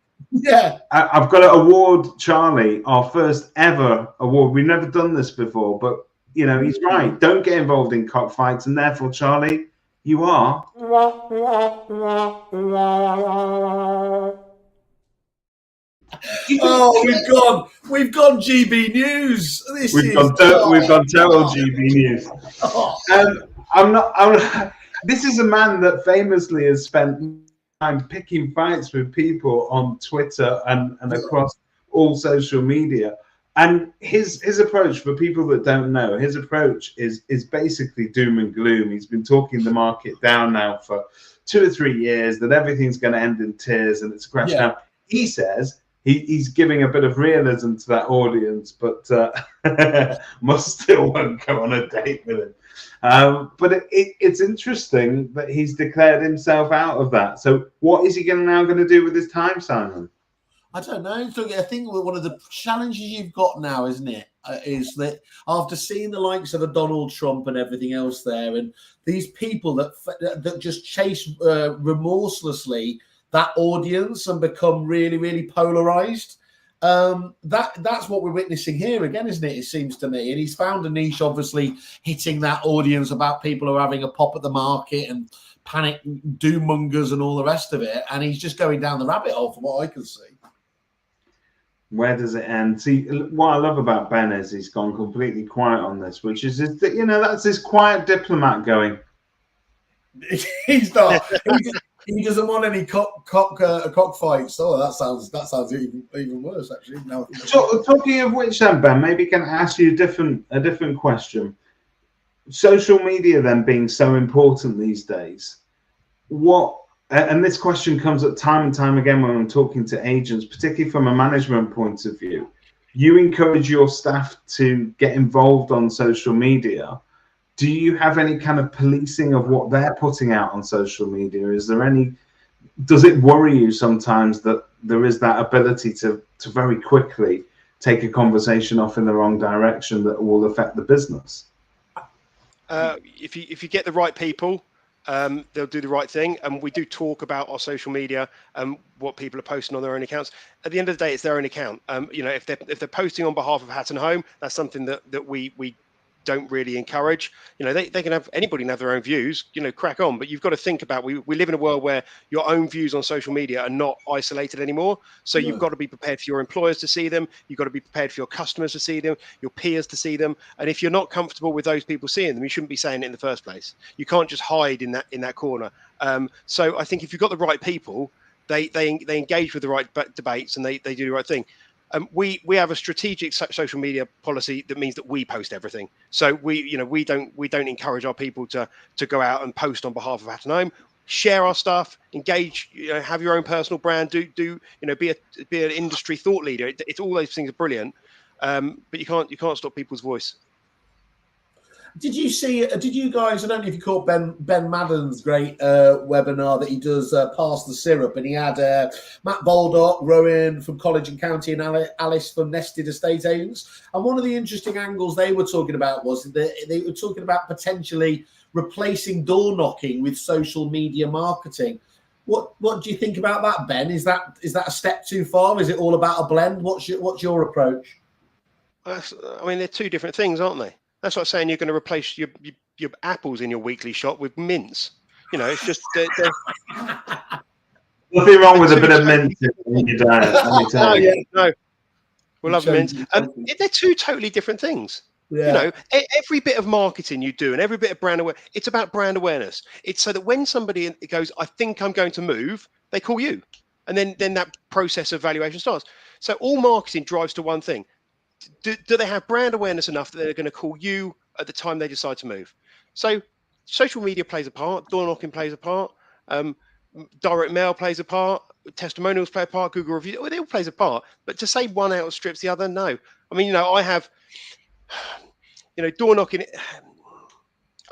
I've got to award Charlie our first ever award. We've never done this before, but he's right. Don't get involved in cockfights, and therefore, Charlie, you are. Oh, we've gone GB News. We've gone total GB News. This is a man that famously has spent time picking fights with people on Twitter and across all social media. And his approach, for people that don't know, his approach is basically doom and gloom. He's been talking the market down now for 2 or 3 years, that everything's going to end in tears and it's a crash. Now, he says he's giving a bit of realism to that audience, but must still won't go on a date with him. But it's interesting that he's declared himself out of that. So what is he now going to do with his time, Simon? I don't know. So I think one of the challenges you've got now, isn't it, is that after seeing the likes of a Donald Trump and everything else there, and these people that just chase remorselessly that audience and become really, really polarized. That's what we're witnessing here again, isn't it? It seems to me. And he's found a niche, obviously, hitting that audience about people who are having a pop at the market and panic doom mongers and all the rest of it. And he's just going down the rabbit hole from what I can see. Where does it end? See, what I love about Ben is he's gone completely quiet on this, which is that, you know, that's this quiet diplomat going. He's not. He doesn't want any cockfights. Oh, that sounds even worse, actually. No. Talking of which, then, Ben, maybe can I ask you a different question. Social media, then, being so important these days, and this question comes up time and time again when I'm talking to agents, particularly from a management point of view. You encourage your staff to get involved on social media. Do you have any kind of policing of what they're putting out on social media? Does it worry you sometimes that there is that ability to very quickly take a conversation off in the wrong direction that will affect the business? If you get the right people, they'll do the right thing. And we do talk about our social media and what people are posting on their own accounts. At the end of the day, it's their own account. You know, if they're posting on behalf of Hatton Home, that's something that we don't really encourage. You know, they can have, anybody can have their own views, you know, crack on. But you've got to think about, we live in a world where your own views on social media are not isolated anymore. So you've got to be prepared for your employers to see them. You've got to be prepared for your customers to see them, your peers to see them. And if you're not comfortable with those people seeing them, you shouldn't be saying it in the first place. You can't just hide in that corner. So I think if you've got the right people, they engage with the right debates and they do the right thing. We have a strategic social media policy that means that we post everything. So we don't encourage our people to go out and post on behalf of Hatton Home. Share our stuff, engage, have your own personal brand, be an industry thought leader. It's all those things are brilliant, but you can't stop people's voice. Did you guys, I don't know if you caught Ben Madden's great webinar that he does, Pass the Syrup, and he had Matt Baldock, Rowan from College and County, and Alice from Nested Estate Agents. And one of the interesting angles they were talking about was that they were talking about potentially replacing door knocking with social media marketing. What do you think about that, Ben? Is that a step too far? Is it all about a blend? What's your approach? I mean, they're two different things, aren't they? That's like saying you're going to replace your apples in your weekly shop with mints. You know, it's just nothing wrong with a bit of mint in your diet. No, we'll love mints. They're two totally different things. Yeah. You know, every bit of marketing you do and every bit of brand awareness, it's about brand awareness. It's so that when somebody goes, I think I'm going to move, they call you, and then that process of valuation starts. So all marketing drives to one thing. Do they have brand awareness enough that they're going to call you at the time they decide to move? So social media plays a part, door knocking plays a part, direct mail plays a part, testimonials play a part, Google reviews, it all plays a part. But to say one outstrips the other, no. I mean, I have, door knocking,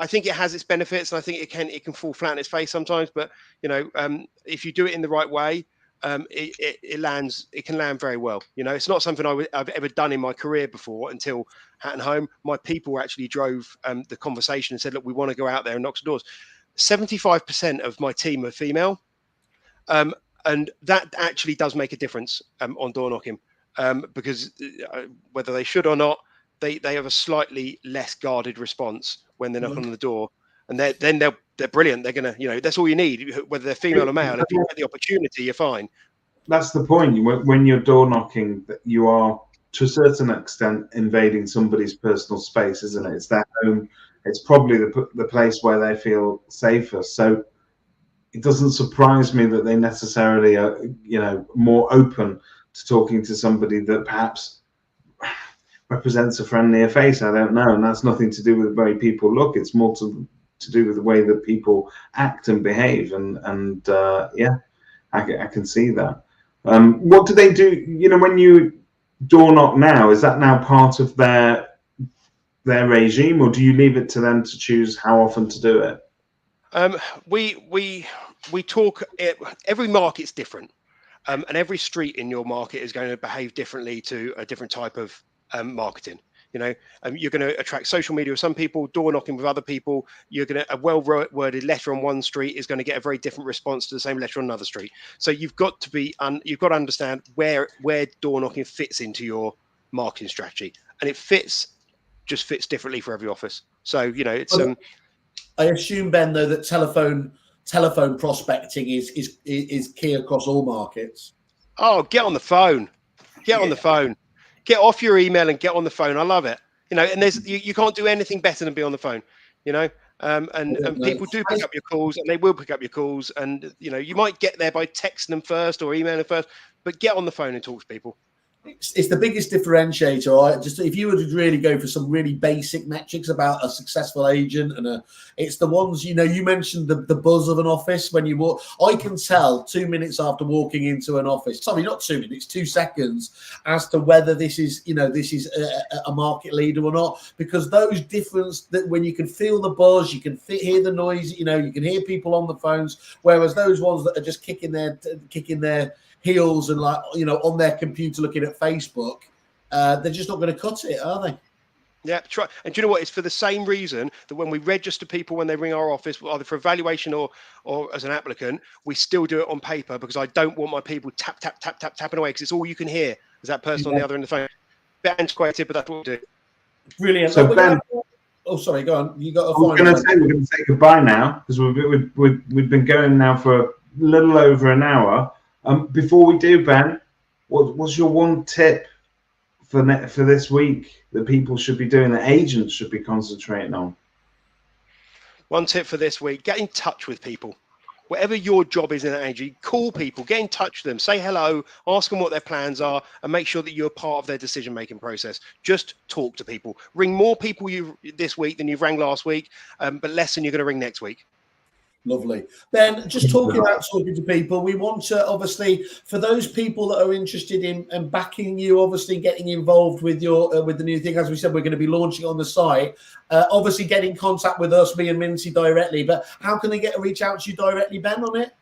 I think it has its benefits, and I think it can fall flat in its face sometimes. But if you do it in the right way, it can land very well. It's not something I've ever done in my career before until Hatton Home. My people actually drove the conversation and said, look, we want to go out there and knock some doors. 75% of my team are female, and that actually does make a difference on door knocking, because whether they should or not, they have a slightly less guarded response when they're knocking on the door. And they're brilliant. They're going to, that's all you need, whether they're female or male. If you get the opportunity, you're fine. That's the point. When you're door knocking, you are, to a certain extent, invading somebody's personal space, isn't it? It's their home. It's probably the place where they feel safest. So it doesn't surprise me that they necessarily are, more open to talking to somebody that perhaps represents a friendlier face. I don't know. And that's nothing to do with the way people look. It's more to do with the way that people act and behave, and I can see that. What do they do? When you door knock now, is that now part of their regime, or do you leave it to them to choose how often to do it? We talk. Every market's different, and every street in your market is going to behave differently to a different type of marketing. You're going to attract social media with some people, door knocking with other people. A well-worded letter on one street is going to get a very different response to the same letter on another street. So you've got to understand where door knocking fits into your marketing strategy, and it fits differently for every office. So it's. I assume, Ben, though, that telephone prospecting is key across all markets. Oh, get on the phone. Get on the phone. Get off your email and get on the phone. I love it. And you can't do anything better than be on the phone. And people do pick up your calls, and they will pick up your calls. And you might get there by texting them first or emailing them first, but get on the phone and talk to people. It's the biggest differentiator. Just if you were to really go for some really basic metrics about a successful agent, and it's the ones you mentioned the buzz of an office when you walk. I can tell 2 minutes after walking into an office. Sorry, not 2 minutes, 2 seconds, as to whether this is a market leader or not, because those difference that when you can feel the buzz, you can hear the noise. You can hear people on the phones, whereas those ones that are just kicking their heels and on their computer looking at Facebook, they're just not going to cut it, are they? Yeah, try. And do you know what? It's for the same reason that when we register people when they ring our office, either for evaluation or as an applicant, we still do it on paper, because I don't want my people tapping away, because it's all you can hear is that person on the other end of the phone. Bit antiquated, but that's what we do. Brilliant. So Ben, sorry, go on. You got a we're going to say goodbye now, because we've been going now for a little over an hour. Before we do, Ben, what's your one tip for this week that people should be doing, that agents should be concentrating on? One tip for this week: get in touch with people. Whatever your job is in that agency, call people, get in touch with them, say hello, ask them what their plans are, and make sure that you're part of their decision-making process. Just talk to people. Ring more people this week than you've rang last week, but less than you're going to ring next week. Lovely. Ben, just talking to people, we want to, obviously, for those people that are interested in backing you, obviously getting involved with your with the new thing, as we said, we're going to be launching on the site, obviously get in contact with us, me and Mincy directly, but how can they reach out to you directly, Ben, on it?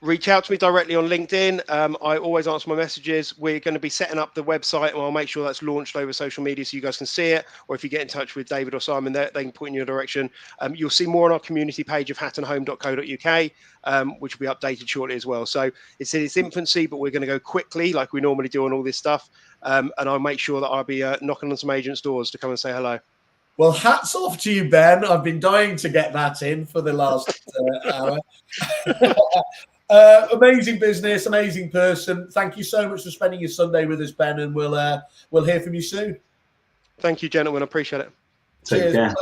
Reach out to me directly on LinkedIn. I always answer my messages. We're going to be setting up the website, and I'll make sure that's launched over social media so you guys can see it. Or if you get in touch with David or Simon, they can point in your direction. You'll see more on our community page of hattonhome.co.uk, which will be updated shortly as well. So it's in its infancy, but we're going to go quickly like we normally do on all this stuff. And I'll make sure that I'll be knocking on some agents' doors to come and say hello. Well, hats off to you, Ben. I've been dying to get that in for the last hour. Amazing business, amazing person. Thank you so much for spending your Sunday with us, Ben, and we'll hear from you soon. Thank you, gentlemen. I appreciate it. Take care.